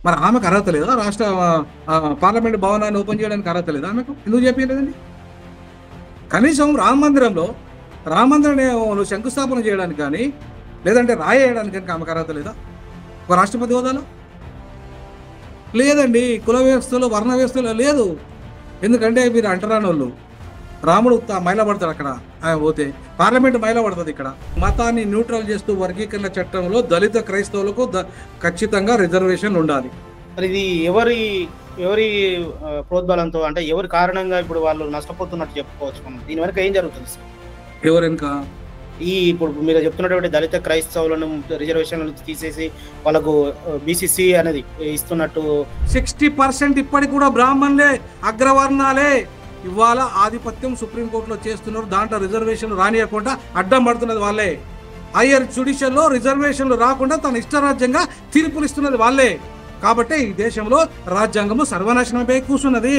మరి ఆమెకు అర్హత లేదా? రాష్ట్ర పార్లమెంట్ భవనాన్ని ఓపెన్ చేయడానికి అర్హత లేదా ఆమెకు? ఎందుకు చెప్పలేదండి? కనీసం రామ మందిరం శంకుస్థాపన చేయడానికి కానీ, లేదంటే రాయేయడానికి కానీ ఆమెకు అర్హత లేదా? ఒక రాష్ట్రపతి హోదాలో లేదండి. కుల వ్యవస్థలో, వర్ణ వ్యవస్థలో లేదు. ఎందుకంటే మీరు అంటరానోళ్ళు. రాముడు మైలపడతాడు అక్కడ ఆయన పోతే, పార్లమెంట్ మైలపడుతుంది ఇక్కడ. మతాన్ని న్యూట్రల్ చేస్తూ వర్గీకరణ చట్టంలో దళిత క్రైస్తవులకు ఖచ్చితంగా రిజర్వేషన్లు ఉండాలి. మరి ఇది ఎవరి ఎవరి ప్రోద్బలంతో, అంటే ఎవరి కారణంగా ఇప్పుడు వాళ్ళు నష్టపోతున్నట్టు చెప్పుకోవచ్చు మనం? దీని వెనక ఏం జరుగుతుంది సార్? ఎవరెనక? ఇప్పుడు మీరు చెప్తున్నటువంటి దళిత క్రైస్తవులను రిజర్వేషన్లు తీసేసి వాళ్ళకు బీసీసీ అనేది ఇస్తున్నట్టు 60% ఇప్పటికి కూడా బ్రాహ్మణులే, అగ్రవర్ణాలే ఇవాళ ఆధిపత్యం సుప్రీంకోర్టులో చేస్తున్నారు. దాంట్లో రిజర్వేషన్లు రానియకుండా అడ్డం పడుతున్నది వాళ్ళే. హయ్యర్ జ్యుడిషియల్లో రిజర్వేషన్లు రాకుండా తన ఇష్టరాజ్యంగా తీర్పులు ఇస్తున్నది వాళ్ళే. కాబట్టి ఈ దేశంలో రాజ్యాంగము సర్వనాశనమై కూర్చున్నది.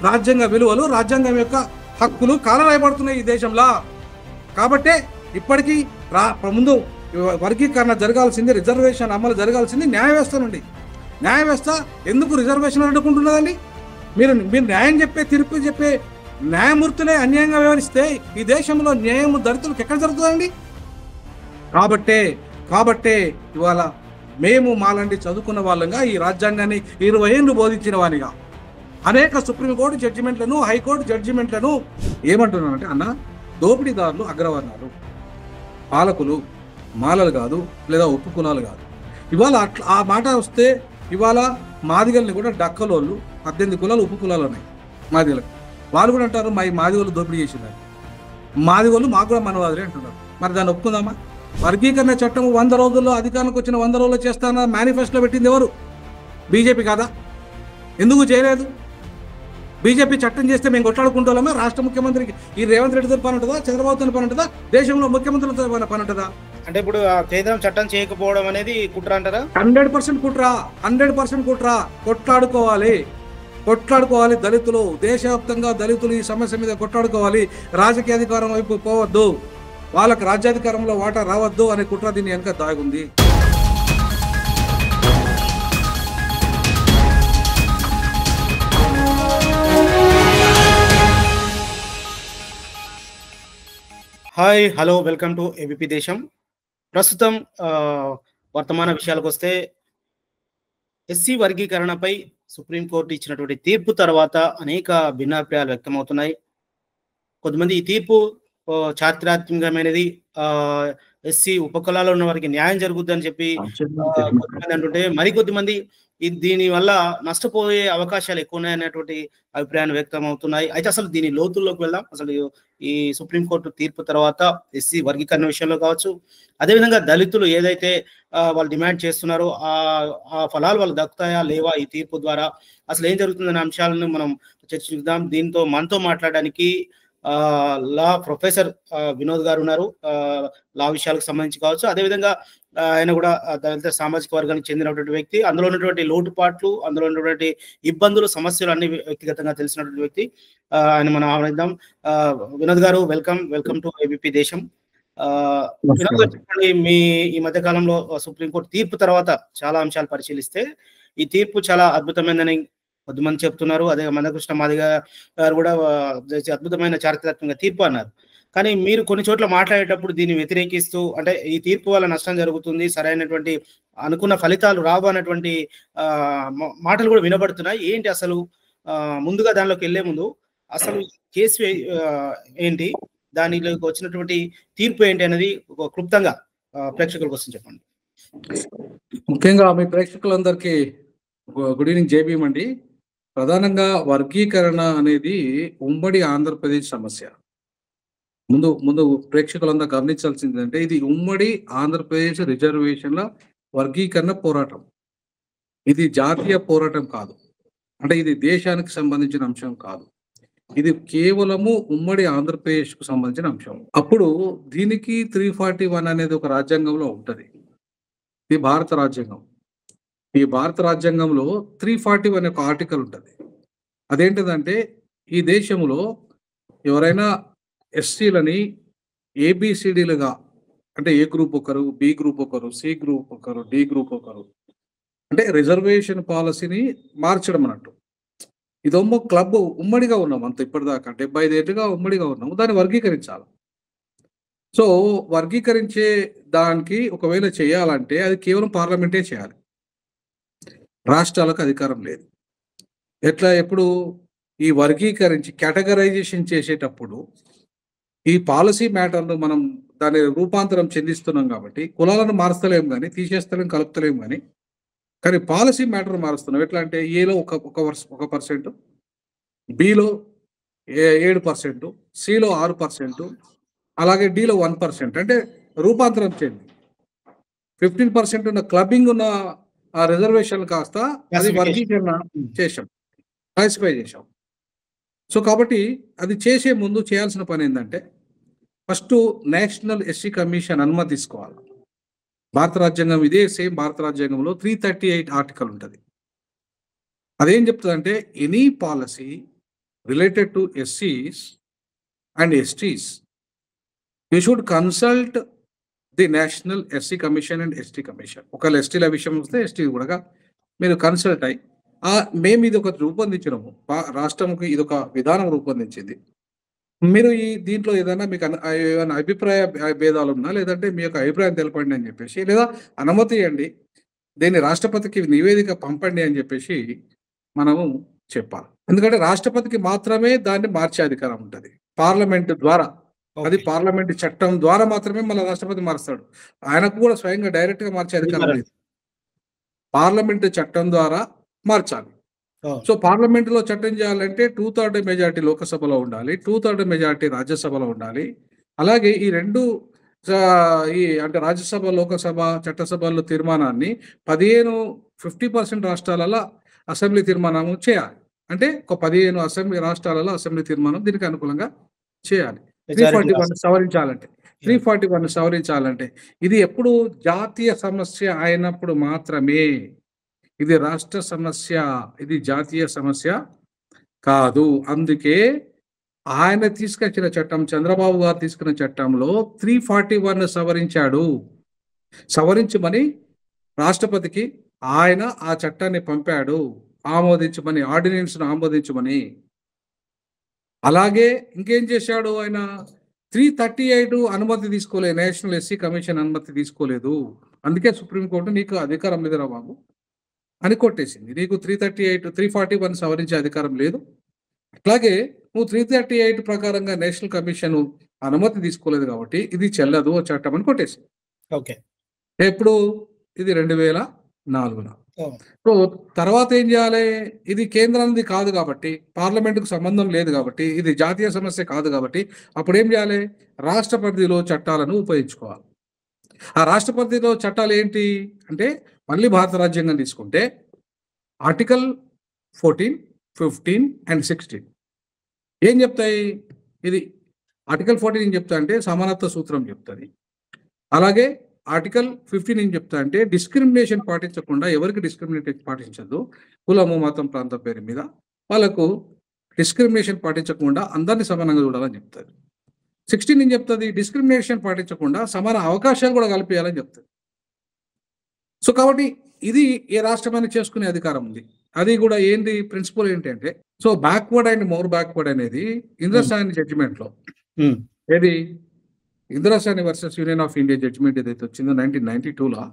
రాజ్యాంగ విలువలు, రాజ్యాంగం యొక్క హక్కులు కాలరాయబడుతున్నాయి ఈ దేశంలో. కాబట్టి ఇప్పటికీ ముందు వర్గీకరణ జరగాల్సింది, రిజర్వేషన్ అమలు జరగాల్సింది న్యాయ వ్యవస్థ నుండి. న్యాయ వ్యవస్థ ఎందుకు రిజర్వేషన్ అడ్డుకుంటున్నదండి? మీరు న్యాయం చెప్పే, తీర్పు చెప్పే న్యాయమూర్తులే అన్యాయంగా వ్యవహరిస్తే ఈ దేశంలో న్యాయం దళితులకు ఎక్కడ జరుగుతుందండి? కాబట్టే ఇవాళ మేము మాలాంటి చదువుకున్న వాళ్ళంగా ఈ రాజ్యాంగాన్ని 20 ఏళ్ళు బోధించిన వానిగా అనేక సుప్రీంకోర్టు జడ్జిమెంట్లను, హైకోర్టు జడ్జిమెంట్లను ఏమంటున్నానంటే, అన్న దోపిడీదారులు అగ్రవర్ణాలు, పాలకులు మాలలు కాదు, లేదా ఉప్పు కులాలు కాదు. ఇవాళ ఆ మాట వస్తే ఇవాళ మాదిగల్ని కూడా డక్కలోళ్ళు 18 కులాలు ఉప్పు కులాలు ఉన్నాయి మాదిగలకు. వాళ్ళు కూడా అంటారు మాదిగోళ్ళు దోపిడీ చేసినారు, మాదిగోళ్ళు మాకు కూడా మనవాదులే అంటున్నారు. మరి దాన్ని ఒప్పుకుందామా? వర్గీకరణ చట్టం 100 రోజుల్లో అధికారానికి వచ్చిన 100 రోజుల్లో చేస్తాన మేనిఫెస్టోలో పెట్టింది ఎవరు? బీజేపీ కాదా? ఎందుకు చేయలేదు? బీజేపీ చట్టం చేస్తే మేము కొట్లాడుకుంటామా? రాష్ట్ర ముఖ్యమంత్రికి ఈ రేవంత్ రెడ్డితో పని ఉంటుందా? చంద్రబాబుతో పని ఉంటుందా? దేశంలో ముఖ్యమంత్రులతో పని ఉంటుందా? అంటే ఇప్పుడు కేంద్రం చట్టం చేయకపోవడం అనేది కుట్ర అంటారా? 100% కుట్ర, 100% కుట్ర. కొట్లాడుకోవాలి దళితులు. దేశవ్యాప్తంగా దళితులు ఈ సమస్య మీద కొట్లాడుకోవాలి. రాజకీయ అధికారం వైపు పోవద్దు, వాళ్ళకి రాజ్యాధికారంలో వాటా రావద్దు అనే కుట్ర దీని వెనక దాగుంది. Hi, hello, welcome to ABP Desam. ప్రస్తుతం వర్తమాన విషయాలకు వస్తే, ఎస్సీ వర్గీకరణపై సుప్రీంకోర్టు ఇచ్చినటువంటి తీర్పు తర్వాత అనేక భిన్నాభిప్రాయాలు వ్యక్తమవుతున్నాయి. కొంతమంది ఈ తీర్పు చారిత్రాత్మకమైనది, ఎస్సీ ఉపకులాల్లో ఉన్న వారికి న్యాయం జరుగుద్దని చెప్పి కొంతమంది అంటుంటే, మరికొద్ది మంది దీని వల్ల నష్టపోయే అవకాశాలు ఎక్కువ ఉన్నాయనేటువంటి అభిప్రాయాలు వ్యక్తం అవుతున్నాయి. అయితే అసలు దీని లోతుల్లోకి వెళ్దాం. అసలు ఈ సుప్రీంకోర్టు తీర్పు తర్వాత ఎస్సీ వర్గీకరణ విషయంలో కావచ్చు, అదేవిధంగా దళితులు ఏదైతే వాళ్ళు డిమాండ్ చేస్తున్నారో ఆ ఫలాలు వాళ్ళు దక్కుతాయా లేవా ఈ తీర్పు ద్వారా, అసలు ఏం జరుగుతుందనే అంశాలను మనం చర్చిద్దాం. దీంతో మనతో మాట్లాడడానికి లా ప్రొఫెసర్ వినోద్ గారు ఉన్నారు. లా విషయాలకు సంబంధించి కావచ్చు, అదేవిధంగా ఆయన కూడా దళిత సామాజిక వర్గానికి చెందినటువంటి వ్యక్తి. అందులో ఉన్నటువంటి లోటుపాట్లు, అందులో ఉన్నటువంటి ఇబ్బందులు, సమస్యలు అన్ని వ్యక్తిగతంగా తెలిసినటువంటి వ్యక్తి. ఆయన మనం ఆహ్వానిద్దాం. వినోద్ గారు, వెల్కమ్ టు ఏబీపీ దేశం. వినోద్ గారు, చెప్పండి, ఈ మధ్య కాలంలో సుప్రీంకోర్టు తీర్పు తర్వాత చాలా అంశాలు పరిశీలిస్తే ఈ తీర్పు చాలా అద్భుతమైనదని కొద్దిమంది చెప్తున్నారు. అదే మందకృష్ణ మాదిగ గారు కూడా అద్భుతమైన చారిత్రాత్మక తీర్పు అన్నారు. కానీ మీరు కొన్ని చోట్ల మాట్లాడేటప్పుడు దీన్ని వ్యతిరేకిస్తూ, అంటే ఈ తీర్పు వల్ల నష్టం జరుగుతుంది, సరైనటువంటి అనుకున్న ఫలితాలు రావు అన్నటువంటి మాటలు కూడా వినబడుతున్నాయి. ఏంటి అసలు? ముందుగా దానిలోకి వెళ్లే ముందు అసలు కేసు ఏంటి, దానిలోకి వచ్చినటువంటి తీర్పు ఏంటి అనేది క్లుప్తంగా ప్రేక్షకుల కోసం చెప్పండి. ముఖ్యంగా మీ ప్రేక్షకులందరికీ గుడ్ ఈవినింగ్, జేబీ అండి. ప్రధానంగా వర్గీకరణ అనేది ఉమ్మడి ఆంధ్రప్రదేశ్ సమస్య. ముందు ప్రేక్షకులందరూ గమనించాల్సింది అంటే, ఇది ఉమ్మడి ఆంధ్రప్రదేశ్ రిజర్వేషన్ల వర్గీకరణ పోరాటం. ఇది జాతీయ పోరాటం కాదు, అంటే ఇది దేశానికి సంబంధించిన అంశం కాదు. ఇది కేవలము ఉమ్మడి ఆంధ్రప్రదేశ్కు సంబంధించిన అంశం. అప్పుడు దీనికి 341 అనేది ఒక రాజ్యాంగంలో ఉంటది. ఇది భారత రాజ్యాంగం. ఈ భారత రాజ్యాంగంలో 341 ఒక ఆర్టికల్ ఉంటుంది. అదేంటిదంటే, ఈ దేశంలో ఎవరైనా ఎస్సీలని ఏబిసిడీలుగా, అంటే ఏ గ్రూప్ ఒకరు, బి గ్రూప్ ఒకరు, సి గ్రూప్ ఒకరు, డి గ్రూప్ ఒకరు, అంటే రిజర్వేషన్ పాలసీని మార్చడం అన్నట్టు. ఇదేమో క్లబ్ ఉమ్మడిగా ఉన్నాం అంత ఇప్పటిదాకా 75 ఏళ్లుగా ఉమ్మడిగా ఉన్నాము. దాన్ని వర్గీకరించాలి. సో, వర్గీకరించే దానికి ఒకవేళ చేయాలంటే అది కేవలం పార్లమెంటే చేయాలి. రాష్ట్రాలకు అధికారం లేదు. ఎప్పుడు ఈ వర్గీకరించి కేటగరైజేషన్ చేసేటప్పుడు ఈ పాలసీ మ్యాటర్‌ను మనం దాన్ని రూపాంతరం చెందిస్తున్నాం కాబట్టి కులాలను మారుస్తలేము గానీ, తీసేస్తలేం, కలుపుతలేము గానీ, కానీ పాలసీ మ్యాటర్ మారుస్తున్నాం. ఎట్లా అంటే ఏలో ఒక పర్సెంట్, బిలో 7%, సిలో 6%, అలాగే డిలో 1%. అంటే రూపాంతరం చెంది 15% ఉన్న క్లబ్బింగ్ ఉన్న ఆ రిజర్వేషన్‌లు కాస్త అది క్లాసిఫికేషన్. వర్గీకరణ చేశాం. క్లాసిఫై చేశాం. సో, కాబట్టి అది చేసే ముందు చేయాల్సిన పనేందంటే ఫస్టు నేషనల్ ఎస్సీ కమిషన్ అనుమతి తీసుకోవాలి. భారత రాజ్యాంగం ఇదే సేమ్ భారత రాజ్యాంగంలో 338 ఆర్టికల్ ఉంటది. అదేం చెప్తదంటే ఎనీ పాలసీ రిలేటెడ్ టు ఎస్సీస్ and STs you should consult the national SC commission and ST commission. ఒకవేళ ఎస్టీల విషయం వస్తే ఎస్టీ కూడా మీరు కన్సల్ట్ అయ్యి మేము ఇది ఒకటి రూపొందించినాము. రాష్ట్రంకి ఇదొక విధానం రూపొందించింది. మీరు దీంట్లో ఏదైనా మీకు ఏమైనా అభిప్రాయ భేదాలు ఉన్నా లేదంటే మీ యొక్క అభిప్రాయం తెలపండి అని చెప్పేసి, లేదా అనుమతి ఇవ్వండి, దీన్ని రాష్ట్రపతికి నివేదిక పంపండి అని చెప్పేసి మనము చెప్పాలి. ఎందుకంటే రాష్ట్రపతికి మాత్రమే దాన్ని మార్చే అధికారం ఉంటుంది పార్లమెంట్ ద్వారా. అది పార్లమెంట్ చట్టం ద్వారా మాత్రమే మళ్ళీ రాష్ట్రపతి మారుస్తాడు. ఆయనకు కూడా స్వయంగా డైరెక్ట్ గా మార్చే అధికారం లేదు. పార్లమెంట్ చట్టం ద్వారా మార్చాలి. సో పార్లమెంట్ లో చట్టం చేయాలంటే 2/3 మెజార్టీ లోకసభలో ఉండాలి, 2/3 మెజార్టీ రాజ్యసభలో ఉండాలి. అలాగే ఈ రెండు అంటే రాజ్యసభ, లోకసభ, చట్టసభల్లో తీర్మానాన్ని 50% రాష్ట్రాలలో అసెంబ్లీ తీర్మానం చేయాలి. అంటే ఒక 15 అసెంబ్లీ రాష్ట్రాలలో అసెంబ్లీ తీర్మానం దీనికి అనుకూలంగా చేయాలి. 341 సవరించాలంటే 341 సవరించాలంటే ఇది ఎప్పుడు జాతీయ సమస్య అయినప్పుడు మాత్రమే. ఇది రాష్ట్ర సమస్య, ఇది జాతీయ సమస్య కాదు. అందుకే ఆయన తీసుకొచ్చిన చట్టం, చంద్రబాబు గారు తీసుకున్న చట్టంలో 341 సవరించాడు. సవరించమని రాష్ట్రపతికి ఆయన ఆ చట్టాన్ని పంపాడు, ఆమోదించమని, ఆర్డినెన్స్ను ఆమోదించమని. అలాగే ఇంకేం చేశాడు ఆయన? 338 అనుమతి తీసుకోలేదు, నేషనల్ ఎస్సీ కమిషన్ అనుమతి తీసుకోలేదు. అందుకే సుప్రీంకోర్టు నీకు అధికారం లేదురా బాబు అని కొట్టేసింది. నీకు 341 సవరించే అధికారం లేదు. అట్లాగే నువ్వు 338 ప్రకారంగా నేషనల్ కమిషన్ అనుమతి తీసుకోలేదు కాబట్టి ఇది చెల్లదు చట్టం అని కొట్టేసింది. ఓకే. ఎప్పుడు? ఇది 2004. సో తర్వాత ఏం చేయాలి? ఇది కేంద్రానికి కాదు కాబట్టి, పార్లమెంటుకు సంబంధం లేదు కాబట్టి, ఇది జాతీయ సమస్య కాదు కాబట్టి అప్పుడు ఏం చేయాలి? రాష్ట్రపతిలో చట్టాలను ఉపయోగించుకోవాలి. ఆ రాష్ట్రపతిలో చట్టాలు ఏంటి అంటే మళ్ళీ భారత రాజ్యాంగం తీసుకుంటే ఆర్టికల్ 14, 15 and 16 ఏం చెప్తాయి? ఇది ఆర్టికల్ 14 ఏం చెప్తా అంటే సమానత్వ సూత్రం చెప్తుంది. అలాగే ఆర్టికల్ 15 ఏం చెప్తా అంటే డిస్క్రిమినేషన్ పాటించకుండా, ఎవరికి డిస్క్రిమినేషన్ పాటించద్దు, కులము, మతం, ప్రాంతం పేరు మీద వాళ్ళకు డిస్క్రిమినేషన్ పాటించకుండా అందరినీ సమానంగా చూడాలని చెప్తుంది. 16 ఏం చెప్తుంది? డిస్క్రిమినేషన్ పాటించకుండా సమాన అవకాశాలు కూడా కల్పించాలని చెప్తుంది. సో కాబట్టి ఇది ఏ రాష్ట్రమైనా చేసుకునే అధికారం ఉంది. అది కూడా ఏంటి ప్రిన్సిపల్ ఏంటంటే, so backward and more backward అనేది ఇంద్రసాని జడ్జిమెంట్ లో, ఏది Indira Sawhney versus union of India judgment ఏదైతే వచ్చిందో 1992లో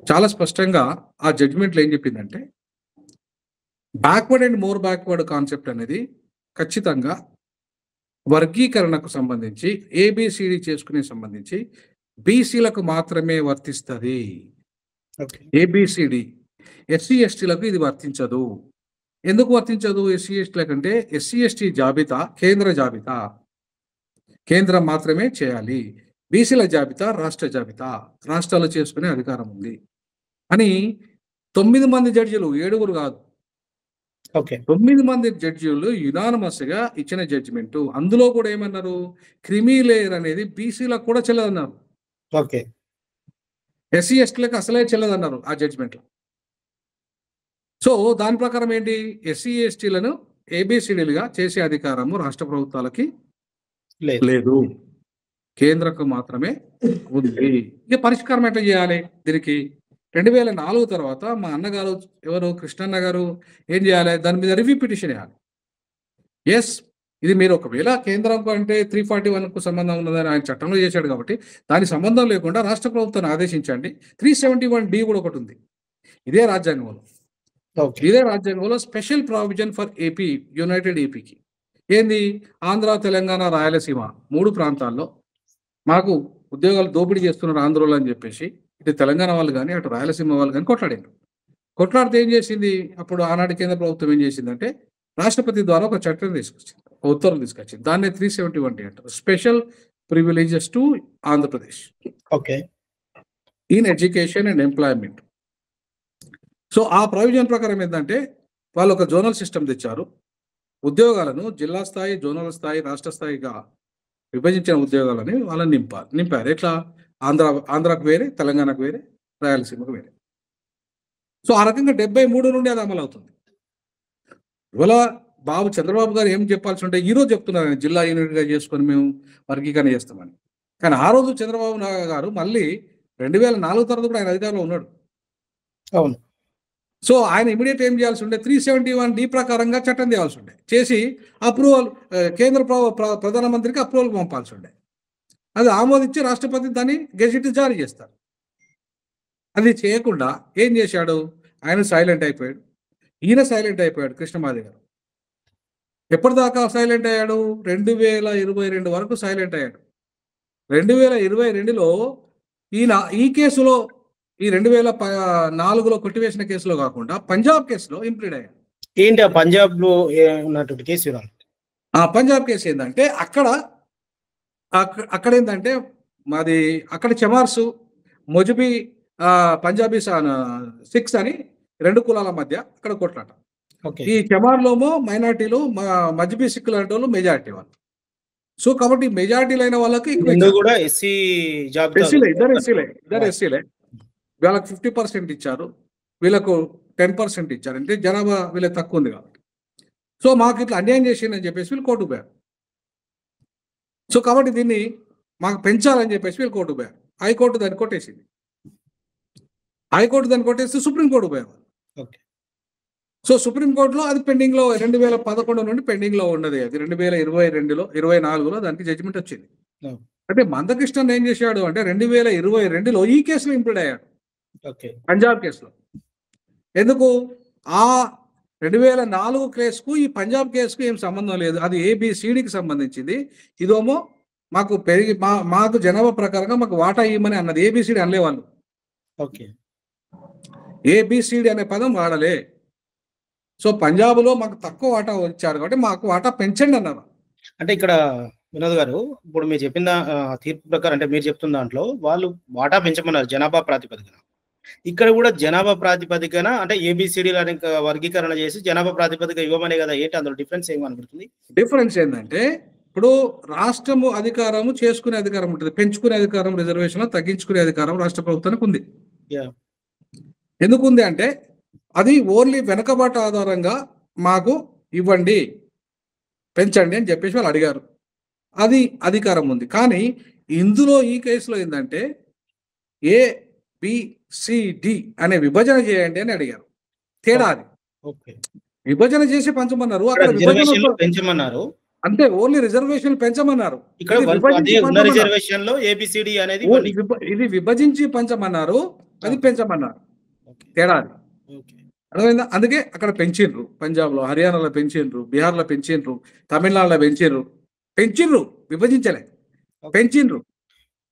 చాలా స్పష్టంగా ఆ జడ్జిమెంట్లో ఏం చెప్పిందంటే backward and more backward concept అనేది ఖచ్చితంగా వర్గీకరణకు సంబంధించి, ఏబిసిడి చేసుకునే సంబంధించి బీసీలకు మాత్రమే వర్తిస్తుంది. ఏబిసిడి ఎస్సీ ఎస్టీలకు ఇది వర్తించదు. ఎందుకు వర్తించదు? ఎస్సీ ఎస్టీల కంటే ఎస్సీ ఎస్టీ జాబితా కేంద్ర జాబితా, కేంద్రం మాత్రమే చేయాలి. బీసీల జాబితా రాష్ట్ర జాబితా, రాష్ట్రాలు చేసుకునే అధికారం ఉంది అని 9 మంది జడ్జిలు, 7 కాదు, 9 మంది జడ్జిలు యునానిమస్ గా ఇచ్చిన జడ్జిమెంట్. అందులో కూడా ఏమన్నారు? క్రిమీ లేయర్ అనేది బీసీలకు కూడా చెల్లదన్నారు, ఎస్సీ ఎస్టీలకు అసలే చెల్లదన్నారు ఆ జడ్జిమెంట్ లో. సో దాని ప్రకారం ఏంటి? ఎస్సీ ఎస్టీలను ఏబిసిడీలుగా చేసే అధికారము రాష్ట్ర ప్రభుత్వాలకి లేదు, కేంద్రకు మాత్రమే ఉంది. ఇక పరిష్కారం ఎట్లా చేయాలి దీనికి? 2004 తర్వాత మా అన్నగారు ఎవరు కృష్ణన్న గారు ఏం చేయాలి? దాని మీద రివ్యూ పిటిషన్ వేయాలి. యెస్. ఇది మీరు ఒకవేళ కేంద్రం అంటే 341కు సంబంధం ఉన్నదని ఆయన చట్టంలో చేశాడు కాబట్టి, దానికి సంబంధం లేకుండా రాష్ట్ర ప్రభుత్వాన్ని ఆదేశించండి. 371 కూడా ఒకటుంది. ఇదే రాజ్యాంగంలో. ఓకే. ఇదే రాజ్యాంగంలో special provision for AP, United ఏపీకి. ఏంది? ఆంధ్ర, తెలంగాణ, రాయలసీమ 3 ప్రాంతాల్లో మాకు ఉద్యోగాలు దోపిడీ చేస్తున్నారు ఆంధ్రోళ్ళు అని చెప్పేసి, ఇటు తెలంగాణ వాళ్ళు గాని, అటు రాయలసీమ వాళ్ళు గాని కొట్లాడారు. కొట్లాడితే ఏం చేసింది? అప్పుడు ఆనాటి కేంద్ర ప్రభుత్వం ఏం చేసిందంటే, రాష్ట్రపతి ద్వారా ఒక చట్టం తీసుకొచ్చింది. ఒక ఉత్తర్వులు తీసుకొచ్చింది. దాన్నే 371 అంటారు. Special privileges to Andhra Pradesh okay. In education and employment. So, ఆ ప్రొవిజన్ ప్రకారం ఏందంటే, వాళ్ళు ఒక జోనల్ సిస్టమ్ తెచ్చారు. ఉద్యోగాలను జిల్లా స్థాయి, జోనల్ స్థాయి, రాష్ట్ర స్థాయిగా విభజించిన ఉద్యోగాలని వాళ్ళని నింపారు. ఎట్లా? ఆంధ్రాకు వేరే, తెలంగాణకు వేరే, రాయలసీమకు వేరే. సో, ఆ రకంగా 73 నుండి అది అమలవుతుంది. ఇవాళ చంద్రబాబు గారు ఏం చెప్పాల్సి ఉంటే ఈరోజు చెప్తున్నారు ఆయన జిల్లా యూనిట్‌గా చేసుకొని మేము వర్గీకరణ చేస్తామని. కానీ ఆ రోజు చంద్రబాబు గారు మళ్ళీ 2004 తర్వాత కూడా ఆయన అధికారంలో ఉన్నాడు. అవును. సో, ఆయన ఇమ్మీడియేట్ ఏం చేయాల్సి ఉండే 371 ప్రకారంగా చట్టం తేవాల్సి ఉండే. చేసి అప్రూవల్ కేంద్ర ప్రధానమంత్రికి అప్రూవల్ పంపాల్సి ఉండే. అది ఆమోదించి రాష్ట్రపతి దాన్ని గెజిట్ జారీ చేస్తారు. అది చేయకుండా ఏం చేశాడు? ఆయన సైలెంట్ అయిపోయాడు. ఈయన సైలెంట్ అయిపోయాడు కృష్ణమాది గారు. ఎప్పటిదాకా సైలెంట్ అయ్యాడు? 2022 వరకు సైలెంట్ అయ్యాడు. 2022లో ఈయన ఈ కేసులో ఈ 2004లో కొట్టివేసిన కేసులో కాకుండా పంజాబ్ కేసులో ఇంప్లీడ్ అయ్యాడు. ఏంటి ఆ పంజాబ్‌లో ఉన్నటువంటి కేసు వివరాలు? ఆ పంజాబ్ కేసు ఏందంటే అక్కడేందంటే మాది అక్కడ చమార్సు, మొజుబీ పంజాబీ సిక్స్ అని 2 కులాల మధ్య అక్కడ కొట్లాట. ఓకే. ఈ చమార్‌లోమో మైనారిటీలు, మజ్బీ సిక్కులు అనేటోళ్ళు మెజారిటీ వాళ్ళు. సో, కాబట్టి మెజారిటీలైన వాళ్ళకి ఎక్కువ ముందు కూడా ఎస్సీ జాబితా ఇద్దరు ఎస్సీలే. వీళ్ళకి 50% ఇచ్చారు. వీళ్ళకు 10% ఇచ్చారు. అంటే జనాభా వీళ్ళకి తక్కువ ఉంది కాబట్టి. సో, మాకు ఇట్లా అన్యాయం చేసిందని చెప్పేసి వీళ్ళు కోర్టుకు పోయారు. సో, కాబట్టి దీన్ని మాకు పెంచాలని చెప్పేసి వీళ్ళు కోర్టుకు పోయారు. హైకోర్టు దాన్ని కొట్టేసింది. హైకోర్టు దాన్ని కొట్టేస్తే సుప్రీంకోర్టుకు పోయారు. ఓకే. సో, సుప్రీంకోర్టులో అది పెండింగ్‌లో 2011 నుండి పెండింగ్‌లో ఉన్నది. అది 2024లో దానికి జడ్జిమెంట్ వచ్చింది. అవును. అంటే మందకృష్ణన్ ఏం చేశాడు అంటే 2022లో ఈ కేసులో ఇంప్లీడ్ అయ్యాడు. ఓకే. పంజాబ్ కేసులో. ఎందుకు? ఆ 2004 కేసుకు ఈ పంజాబ్ కేసుకు ఏం సంబంధం లేదు. అది ఏబిసిడికి సంబంధించింది. ఇదేమో మాకు జనాభా ప్రకారంగా మాకు వాటా ఇవ్వమని అన్నది. ఏబిసిడి అనలే వాళ్ళు. ఓకే. ఏబిసిడి అనే పదం వాడలే. సో, పంజాబ్‌లో మాకు తక్కువ వాటా ఇచ్చారు కాబట్టి మాకు వాటా పెంచండి అన్నారు. అంటే ఇక్కడ వినోద్ గారు, ఇప్పుడు మీరు చెప్పిన తీర్పు ప్రకారం అంటే మీరు చెప్తున్న దాంట్లో వాళ్ళు వాటా పెంచమన్నారు జనాభా ప్రాతిపదికన. ఇక్కడ కూడా జనాభా ప్రాతిపదికన అంటే ఏబిసిడీల వర్గీకరణ చేసి జనాభా ప్రాతిపదిక ఇవ్వమనే కదా. ఏంటి అందులో డిఫరెన్స్ ఏమి కనబడుతుంది? డిఫరెన్స్ ఏంటంటే ఇప్పుడు రాష్ట్రము అధికారము చేసుకునే అధికారం ఉంటుంది. పెంచుకునే అధికారం రిజర్వేషన్‌లో, తగ్గించుకునే అధికారం రాష్ట్ర ప్రభుత్వానికి ఉంది. యాహ్! ఎందుకుంది అంటే అది ఓన్లీ వెనకబాటు ఆధారంగా మాకు ఇవ్వండి, పెంచండి అని చెప్పేసి వాళ్ళు అడిగారు. అది అధికారం ఉంది. కానీ ఇందులో ఈ కేసులో ఏందంటే ఏబిసిడి అనే విభజన చేయండి అని అడిగారు. తేడా అది. ఓకే. విభజన చేసి పంచమన్నారు. అక్కడ రిజర్వేషన్‌లు పెంచమన్నారు. అంతే ఓన్లీ రిజర్వేషన్‌లు పెంచమన్నారు. ఇక్కడ అదే ఉన్న రిజర్వేషన్‌లో ఏబిసిడి అనేది ఇది విభజించి పంచమన్నారు. అది పెంచమన్నారు. తేడా అది. ఓకే. అర్థమైందా? అందుకే అక్కడ పెంచిండ్రు. పంజాబ్‌లో, హర్యానాలో పెంచిండ్రు, బీహార్‌లో పెంచిండ్రు, తమిళనాడులో పెంచిండ్రు, విభజించలే, పెంచిండ్రు.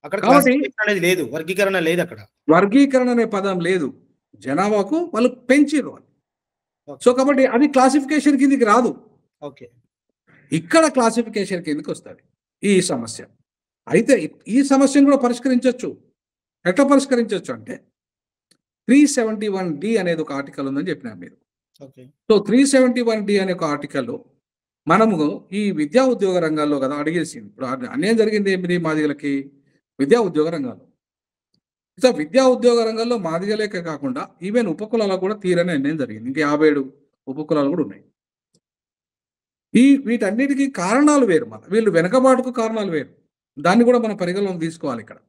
అక్కడ కాబట్టి అనేది లేదు, వర్గీకరణ లేదు అక్కడ. వర్గీకరణ అనే పదం లేదు. జనాభాకు వాళ్ళు పెంచిండ్రు. సో, కాబట్టి అది క్లాసిఫికేషన్ కిందకి రాదు. ఓకే. ఇక్కడ క్లాసిఫికేషన్ కిందకి వస్తుంది ఈ సమస్య. అయితే ఈ సమస్యను కూడా పరిష్కరించొచ్చు. ఎట్లా పరిష్కరించొచ్చు అంటే 371D అనేది ఒక ఆర్టికల్ ఉందని చెప్పినారు మీరు. ఓకే. సో, 371D అనే ఒక ఆర్టికల్ మనము ఈ విద్యా ఉద్యోగ రంగాల్లో కదా అడిగేసింది. ఇప్పుడు అన్యాయం జరిగింది ఏమిటి మాదిగలకి? విద్యా ఉద్యోగ రంగాల్లో. సో, విద్యా ఉద్యోగ రంగంలో మాదిగలేకే కాకుండా ఈవెన్ ఉపకులాలకు కూడా తీరని అన్యాయం జరిగింది. ఇంకా 57 ఉపకులాలు కూడా ఉన్నాయి. వీటన్నిటికీ కారణాలు వేరు. వీళ్ళు వెనకబాటుకు కారణాలు వేరు. దాన్ని కూడా మనం పరిగణలోకి తీసుకోవాలి ఇక్కడ.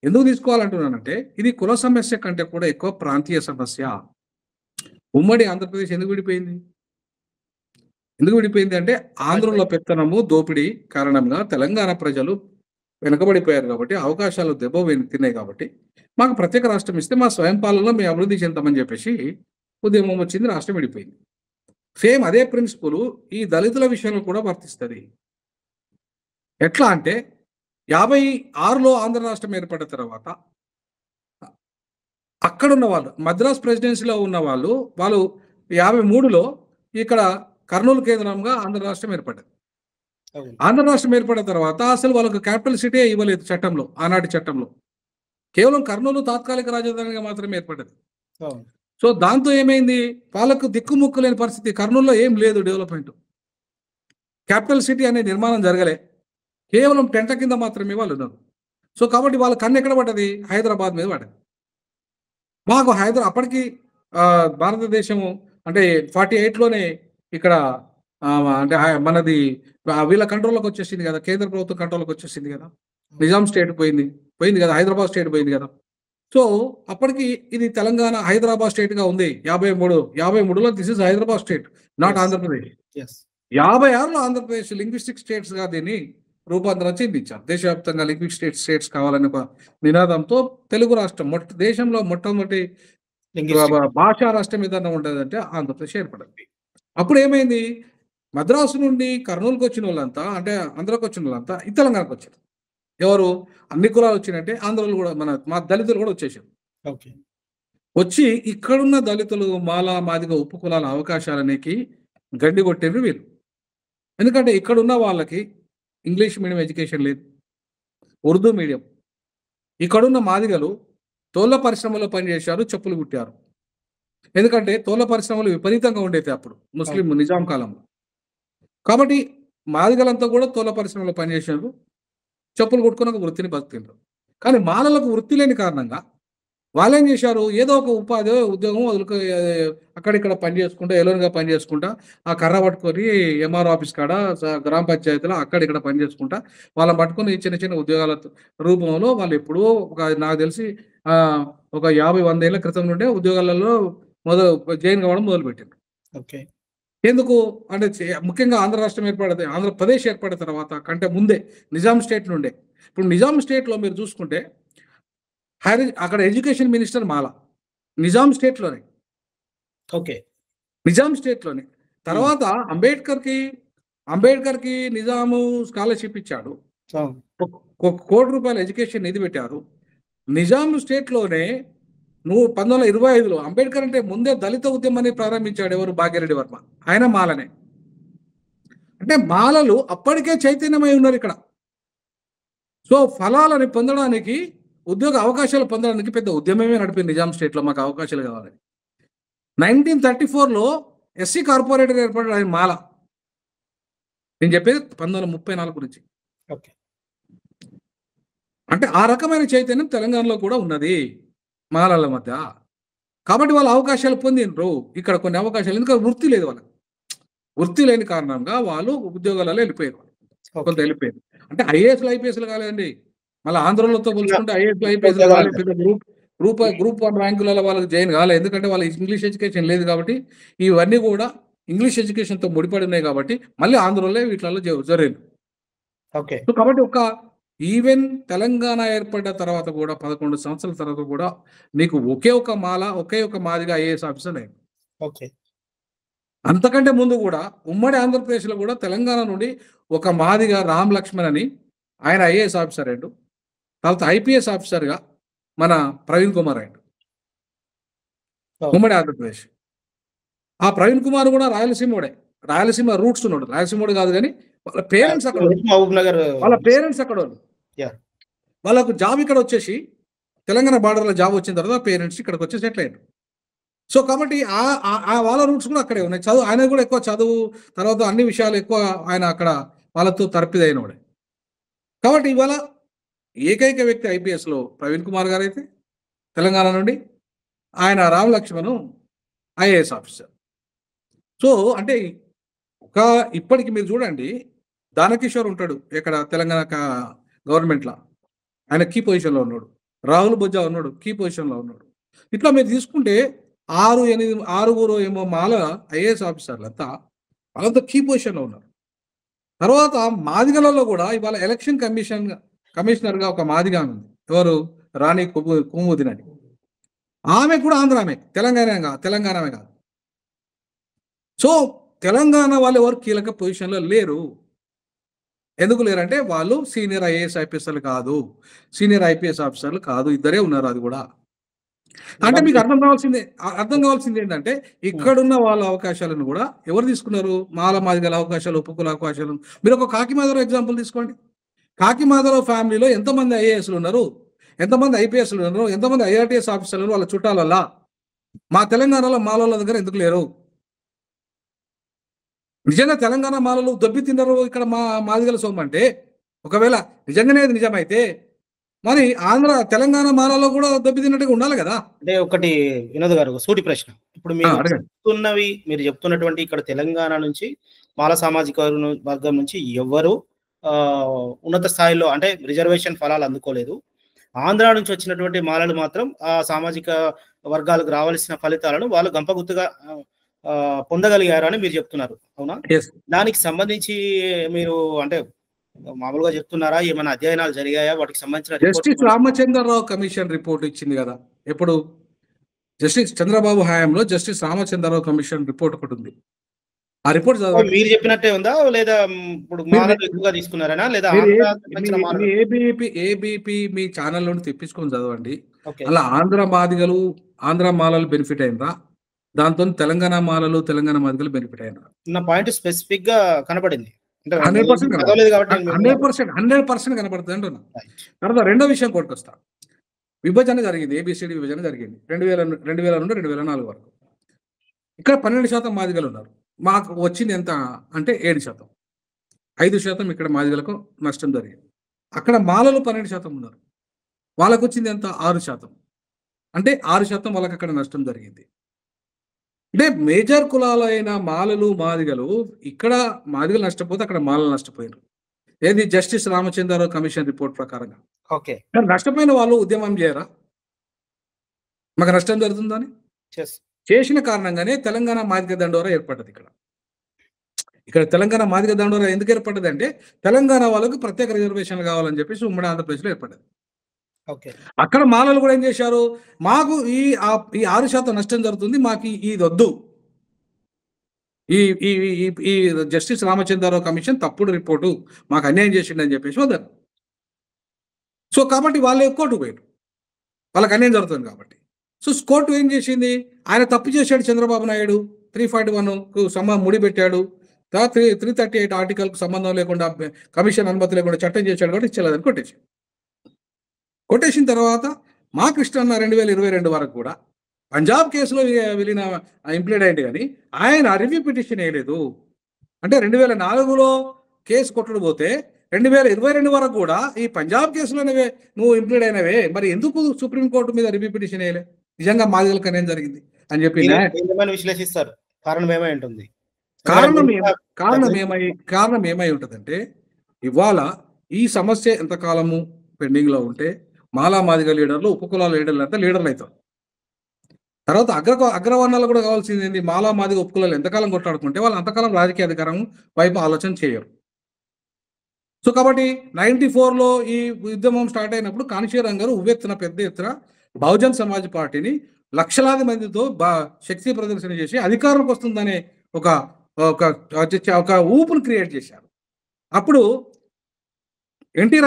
ఎందుకు తీసుకోవాలంటున్నానంటే ఇది కుల సమస్య కంటే కూడా ఎక్కువ ప్రాంతీయ సమస్య. ఉమ్మడి ఆంధ్రప్రదేశ్ ఎందుకు విడిపోయింది? ఎందుకు విడిపోయింది అంటే ఆంధ్రుల పెత్తనము, దోపిడీ కారణంగా తెలంగాణ ప్రజలు వెనుకబడిపోయారు కాబట్టి, అవకాశాలు తిన్నాయి కాబట్టి, మాకు ప్రత్యేక రాష్ట్రం ఇస్తే మా స్వయం పాలనలో మేము అభివృద్ధి చెందుతామని చెప్పేసి ఉద్యమం వచ్చింది, రాష్ట్రం విడిపోయింది. సేమ్ అదే ప్రిన్సిపల్ ఈ దళితుల విషయంలో కూడా వర్తిస్తది. ఎట్లా అంటే 56లో ఆంధ్ర రాష్ట్రం ఏర్పడిన తర్వాత అక్కడున్న వాళ్ళు మద్రాస్ ప్రెసిడెన్సీలో ఉన్న వాళ్ళు 53లో ఇక్కడ కర్నూలు కేంద్రంగా ఆంధ్ర రాష్ట్రం ఏర్పడ్డది. అవును. ఆంధ్ర రాష్ట్రం ఏర్పడిన తర్వాత అసలు వాళ్ళకు క్యాపిటల్ సిటీ ఇవ్వలేదు చట్టంలో, ఆనాటి చట్టంలో. కేవలం కర్నూలు తాత్కాలిక రాజధానిగా మాత్రమే ఏర్పడ్డది. అవును. సో దాంతో ఏమైంది? వాళ్ళకు దిక్కుముక్కు లేని పరిస్థితి. కర్నూలులో ఏం లేదు డెవలప్‌మెంట్. క్యాపిటల్ సిటీ అనే నిర్మాణం జరగలే. కేవలం టెంట్ల కింద మాత్రమే వాళ్ళు ఉన్నారు. సో కాబట్టి వాళ్ళ కన్ను ఎక్కడ పడ్డది? హైదరాబాద్ మీద పడ్డది. మాకు అప్పటికి భారతదేశము అంటే 48లోనే ఇక్కడ అంటే మనది వీళ్ళ కంట్రోల్‌లోకి వచ్చేసింది కదా! కేంద్ర ప్రభుత్వం కంట్రోల్‌లోకి వచ్చేసింది కదా! నిజాం స్టేట్ పోయింది కదా! హైదరాబాద్ స్టేట్ పోయింది కదా! సో అప్పటికి ఇది తెలంగాణ హైదరాబాద్ స్టేట్‌గా ఉంది. 53లో this is Hyderabad state, not Yes. Andhra Pradesh. Yes. 56లో ఆంధ్రప్రదేశ్ లింగ్విస్టిక్ స్టేట్స్‌గా దీన్ని రూపాంతరం చెందించారు. దేశవ్యాప్తంగా లింగ్విస్టిక్ స్టేట్స్ కావాలనే ఒక నినాదంతో తెలుగు రాష్ట్రం దేశంలో మొట్టమొదటి Linguistic. భాషా రాష్ట్రం ఏదన్నా ఉంటదంటే ఆంధ్రప్రదేశ్ ఏర్పడింది. అప్పుడు ఏమైంది? మద్రాసు నుండి కర్నూలుకి వచ్చిన వాళ్ళంతా అంటే ఆంధ్రాకి వచ్చిన వాళ్ళంతా ఈ తెలంగాణకు వచ్చారు. ఎవరు? అన్ని కులాలు వచ్చినట్టే ఆంధ్రులు కూడా మా దళితులు కూడా వచ్చేసారు. ఓకే. వచ్చి ఇక్కడున్న దళితులు మాల మాదిగ ఉప్పు కులాల అవకాశాలనేకి గడ్డి కొట్టిండ్రు వీళ్ళు. ఎందుకంటే ఇక్కడున్న వాళ్ళకి ఇంగ్లీష్ మీడియం ఎడ్యుకేషన్ లేదు, ఉర్దూ మీడియం. ఇక్కడున్న మాదిగలు తోళ్ళ పరిశ్రమలో పనిచేశారు, చెప్పులు కుట్టారు. ఎందుకంటే తోళ్ళ పరిశ్రమలు విపరీతంగా ఉండేది అప్పుడు ముస్లిం నిజాం కాలంలో. కాబట్టి మాదిగలంతా కూడా తోళ్ళ పరిశ్రమలో పనిచేశారు, చెప్పులు కుట్టుకుని ఒక వృత్తిని బతికిండ్రు. కానీ మాలలకు వృత్తి లేని కారణంగా వాళ్ళేం చేశారు? ఏదో ఒక ఉపాధి ఉద్యోగం అక్కడిక్కడ పని చేసుకుంటా, ఎలోన్గా పని చేసుకుంటా, ఆ కర్ర పట్టుకొని ఎంఆర్ఓ ఆఫీస్ కాడ గ్రామ పంచాయతీలో అక్కడిక్కడ పని చేసుకుంటా వాళ్ళని పట్టుకొని చిన్న చిన్న ఉద్యోగాల రూపంలో వాళ్ళు ఎప్పుడో నాకు తెలిసి ఒక 50-100 ఏళ్ల క్రితం నుండే ఉద్యోగాలలో జాయిన్ కావడం మొదలుపెట్టారు. ఓకే. ఎందుకు అంటే ముఖ్యంగా ఆంధ్ర రాష్ట్రం ఆంధ్రప్రదేశ్ ఏర్పడిన తర్వాత కంటే ముందే నిజాం స్టేట్ నుండే. ఇప్పుడు నిజాం స్టేట్లో మీరు చూసుకుంటే అక్కడ ఎడ్యుకేషన్ మినిస్టర్ మాల నిజాం స్టేట్లోనే. ఓకే. నిజాం స్టేట్లోనే. తర్వాత అంబేద్కర్కి నిజాము స్కాలర్‌షిప్ ఇచ్చాడు. ఒక ₹1,00,00,000 ఎడ్యుకేషన్ నిధి పెట్టారు. నిజాం స్టేట్లోనే 1925లో అంబేద్కర్ అంటే ముందే దళిత ఉద్యమాన్ని ప్రారంభించాడు. ఎవరు? భాగ్యరెడ్డి వర్మ. ఆయన మాలనే. అంటే మాలలు అప్పటికే చైతన్యమై ఉన్నారు ఇక్కడ. సో ఫలాలని పొందడానికి, ఉద్యోగ అవకాశాలు పొందడానికి పెద్ద ఉద్యమమే నడిపింది నిజాం స్టేట్‌లో మాకు అవకాశాలు కావాలని. 1934లో ఎస్సీ కార్పొరేటర్ ఏర్పడ్డాడు, ఆయన మాల. నేను చెప్పేది 1934 గురించి. ఓకే. అంటే ఆ రకమైన చైతన్యం తెలంగాణలో కూడా ఉన్నది మాలల మధ్య. కాబట్టి వాళ్ళు అవకాశాలు పొందిండ్రు. ఇక్కడ కొన్ని అవకాశాలు ఎందుకంటే వృత్తి లేదు వాళ్ళకి. వృత్తి లేని కారణంగా వాళ్ళు ఉద్యోగాలలో వెళ్ళిపోయారు. కొంత వెళ్ళిపోయారు. అంటే ఐఏఎస్‌లు, ఐపీఎస్‌లు కాలేదండి. మళ్ళీ ఆంధ్రులతో పోల్చుకుంటే ఐఏఎస్‌లు, ఐపీఎస్‌లు కాలేదు. పెద్ద గ్రూప్ 1 ర్యాంకులలో వాళ్ళకి జాయిన్ కాలేదు. ఎందుకంటే వాళ్ళకి ఇంగ్లీష్ ఎడ్యుకేషన్ లేదు కాబట్టి, ఇవన్నీ కూడా ఇంగ్లీష్ ఎడ్యుకేషన్‌తో ముడిపడి ఉన్నాయి కాబట్టి మళ్ళీ ఆంధ్రులే వీటిలలో జరిగింది. ఓకే. సో కాబట్టి ఈవెన్ తెలంగాణ ఏర్పడ్డ తర్వాత కూడా 11 సంవత్సరాల తర్వాత కూడా నీకు ఒకే ఒక మాదిగా ఐఏఎస్ ఆఫీసర్ లేదు. ఓకే. అంతకంటే ముందు కూడా ఉమ్మడి ఆంధ్రప్రదేశ్‌లో కూడా తెలంగాణ నుండి ఒక మాదిగా రామ్ లక్ష్మణ్ అని ఆయన ఐఏఎస్ ఆఫీసర్ అయ్యిండు. తర్వాత ఐపీఎస్ ఆఫీసర్‌గా మన ప్రవీణ్ కుమార్ అయ్యిండు. ఉమ్మడి ఆంధ్రప్రదేశ్. ఆ ప్రవీణ్ కుమార్ కూడా రాయలసీమోడే. రాయలసీమ రూట్స్ ఉన్నాడు. రాయలసీమోడు కాదు కానీ వాళ్ళ పేరెంట్స్ అక్కడ. వాళ్ళ పేరెంట్స్ అక్కడోళ్ళు. వాళ్ళకు జాబ్ ఇక్కడ వచ్చేసి తెలంగాణ బార్డర్‌లో జాబ్ వచ్చిన తర్వాత పేరెంట్స్ ఇక్కడికి వచ్చి సెటిల్ అయ్యారు. సో కాబట్టి వాళ్ళ రూట్స్ కూడా అక్కడే ఉన్నాయి. ఆయన కూడా ఎక్కువ చదువు తర్వాత అన్ని విషయాలు ఎక్కువ ఆయన అక్కడ వాళ్ళతో తర్పిదైనవాడే. కాబట్టి ఇవాళ ఏకైక వ్యక్తి ఐపీఎస్‌లో ప్రవీణ్ కుమార్ గారు అయితే తెలంగాణ నుండి, ఆయన Ram Laxman IAS officer. So అంటే ఇప్పటికి మీరు చూడండి, దానకిషోర్ ఉంటాడు ఇక్కడ తెలంగాణ గవర్నమెంట్‌లో. ఆయన కీ పొజిషన్‌లో ఉన్నాడు. రాహుల్ బొజ్జా ఉన్నాడు, కీ పొజిషన్లో ఉన్నాడు. ఇట్లా మీరు తీసుకుంటే 6 ఏమో మాల ఐఏఎస్ ఆఫీసర్లు అంతా వాళ్ళంతా కీ పొజిషన్లో ఉన్నారు. తర్వాత మాదిగలలో కూడా ఇవాళ ఎలక్షన్ కమిషనర్గా ఒక మాదిగా ఉంది. ఎవరు? రాణి కుముదిని అని. ఆమె కూడా ఆంధ్రామే, తెలంగాణమే కాదు. సో తెలంగాణ వాళ్ళు ఎవరు కీలక పొజిషన్లో లేరు. ఎందుకు లేరంటే వాళ్ళు సీనియర్ ఐఏఎస్ ఐపీఎస్లు కాదు, సీనియర్ ఐపీఎస్ ఆఫీసర్లు కాదు, ఇద్దరే ఉన్నారు. అది కూడా అంటే మీకు అర్థం కావాల్సింది ఏంటంటే ఇక్కడున్న వాళ్ళ అవకాశాలను కూడా ఎవరు తీసుకున్నారు? మాదిగల అవకాశాలు, ఉపకుల అవకాశాలు. మీరు ఒక కాకిమాధవరావు ఎగ్జాంపుల్ తీసుకోండి. కాకిమాధవరావు ఫ్యామిలీలో ఎంతమంది ఐఏఎస్లు ఉన్నారు, ఎంతమంది ఐపీఎస్లు ఉన్నారు, ఎంతమంది ఐఆర్టీఎస్ ఆఫీసర్లు ఉన్నారు వాళ్ళ చుట్టాలల్లా? మా తెలంగాణలో మాలల దగ్గర ఎందుకు లేరు? నిజంగా తెలంగాణ మాలలు దొబ్బి తిన్నారు ఇక్కడ మాదిగల సొమ్ము అంటే, ఒకవేళ నిజంగానే నిజమైతే మరి తెలంగాణ మాలలో కూడా దెబ్బ తిన్నట్టుగా ఉండాలి కదా. అంటే ఒకటి వినోద్ గారు, సూటి ప్రశ్న. ఇప్పుడు మీరు చెప్తున్నటువంటి ఇక్కడ తెలంగాణ నుంచి మాల సామాజిక వర్గం నుంచి ఎవరు ఉన్నత స్థాయిలో అంటే రిజర్వేషన్ ఫలాలు అందుకోలేదు. ఆంధ్ర నుంచి వచ్చినటువంటి మాలలు మాత్రం ఆ సామాజిక వర్గాలకు రావాల్సిన ఫలితాలను వాళ్ళు గంపగుత్తుగా పొందగలిగారు అని మీరు చెప్తున్నారు, అవునా? దానికి సంబంధించి మీరు అంటే మామూలుగా చెప్తున్నారా? ఏమైనా అధ్యయనాలు జరిగాయా వాటికి సంబంధించిన? జస్టిస్ రామచంద్రరావు కమిషన్ రిపోర్ట్ ఇచ్చింది కదా. ఎప్పుడు? జస్టిస్ చంద్రబాబు హయాంలో జస్టిస్ రామచంద్రరావు కమిషన్ రిపోర్ట్ ఒకటి ఉంది. ఆ రిపోర్ట్ మీరు చెప్పినట్టే ఉందా లేదా ఇప్పుడు మాలలు ఎక్కువగా తీసుకున్నారనా లేదా? ఏబీపీ మీ ఛానల్లో తెప్పించుకొని చదవండి. అలా ఆంధ్ర మాలలు బెనిఫిట్ అయిందా, దాంతో తెలంగాణ మాదిగలు బెనిఫిట్ అయినా? నా పాయింట్ స్పెసిఫిక్ గా కనపడింది. 100% కనపడుతుంది అంటున్నా. తర్వాత రెండో విషయం కొట్టుకొస్తా. విభజన జరిగింది, ఏబిసిడి విభజన జరిగింది 2000 నుండి 2004 వరకు. ఇక్కడ 12% మాదిగలు ఉన్నారు. మాకు వచ్చింది ఎంత అంటే 7%. 5% ఇక్కడ మాదిగలకు నష్టం జరిగింది. అక్కడ మాలలు 12% ఉన్నారు, వాళ్ళకు వచ్చింది ఎంత? 6%. అంటే 6% వాళ్ళకి అక్కడ నష్టం జరిగింది. అంటే మేజర్ కులాలైన మాలలు మాదిగలు, ఇక్కడ మాదిగలు నష్టపోతే అక్కడ మాలలు నష్టపోయారు. ఏది? జస్టిస్ రామచంద్రరావు కమిషన్ రిపోర్ట్ ప్రకారంగా. ఓకే, నష్టపోయిన వాళ్ళు ఉద్యమం చేయరా మాకు నష్టం జరుగుతుందని? చేసిన కారణంగానే తెలంగాణ మాదిగ దండోరా ఏర్పడ్డది. ఇక్కడ తెలంగాణ మాదిగ దండోరా ఎందుకు ఏర్పడ్డది అంటే తెలంగాణ వాళ్ళకు ప్రత్యేక రిజర్వేషన్లు కావాలని చెప్పేసి ఉమ్మడి ఆంధ్రప్రదేశ్లో ఏర్పడ్డది. అక్కడ మాలలు కూడా ఏం చేశారు? మాకు ఈ 6% నష్టం జరుగుతుంది, మాకు ఇది వద్దు, ఈ జస్టిస్ రామచంద్రరావు కమిషన్ తప్పుడు రిపోర్టు, మాకు అన్యాయం చేసిండని చెప్పేసి వద్దారు. సో కాబట్టి వాళ్ళు కోర్టుకు పోయారు, వాళ్ళకి అన్యాయం జరుగుతుంది కాబట్టి. సో కోర్టు ఏం చేసింది? ఆయన తప్పు చేశాడు చంద్రబాబు నాయుడు, 341కు ముడిపెట్టాడు, 338 ఆర్టికల్కు సంబంధం లేకుండా కమిషన్ అనుమతి లేకుండా చట్టం చేశాడు కాబట్టి ఇచ్చలేదని కొట్టేసిన తర్వాత మా కృష్ణన్న 2022 వరకు కూడా పంజాబ్ కేసులో ఇంప్లీడ్ అయింది, కానీ ఆయన రివ్యూ పిటిషన్ వేయలేదు. అంటే 2004లో కేసు కొట్టుడు పోతే 2022 వరకు కూడా ఈ పంజాబ్ కేసులోనే నువ్వు ఇంప్లీడ్ అయినవే, మరి ఎందుకు సుప్రీంకోర్టు మీద రివ్యూ పిటిషన్ వేయలే? నిజంగా మాదిగలకు అన్యాయం జరిగింది అని చెప్పి విశ్లేషిస్తారు. కారణం ఏమై ఉంటుంది? కారణం ఏమై ఉంటుందంటే ఇవాళ ఈ సమస్య ఎంతకాలము పెండింగ్ లో ఉంటే మాదిగ లీడర్లు, ఉపకులాల లీడర్లు అంతా లీడర్లు అవుతారు. తర్వాత అగ్రవర్ణాలు కూడా కావాల్సింది ఏంటి? మాదిగ ఉపకులాలు ఎంతకాలం కొట్లాడుకుంటే వాళ్ళు అంతకాలం రాజకీయ అధికారం వైపు ఆలోచన చేయరు. సో కాబట్టి 94లో ఈ ఉద్యమం స్టార్ట్ అయినప్పుడు కాన్షీరామ్ గారు పెద్ద ఎత్తున బహుజన్ సమాజ్ పార్టీని లక్షలాది మందితో శక్తి ప్రదర్శన చేసి అధికారంకి వస్తుందనే ఒక ఊపును క్రియేట్ చేశారు. అప్పుడు ఎన్టీ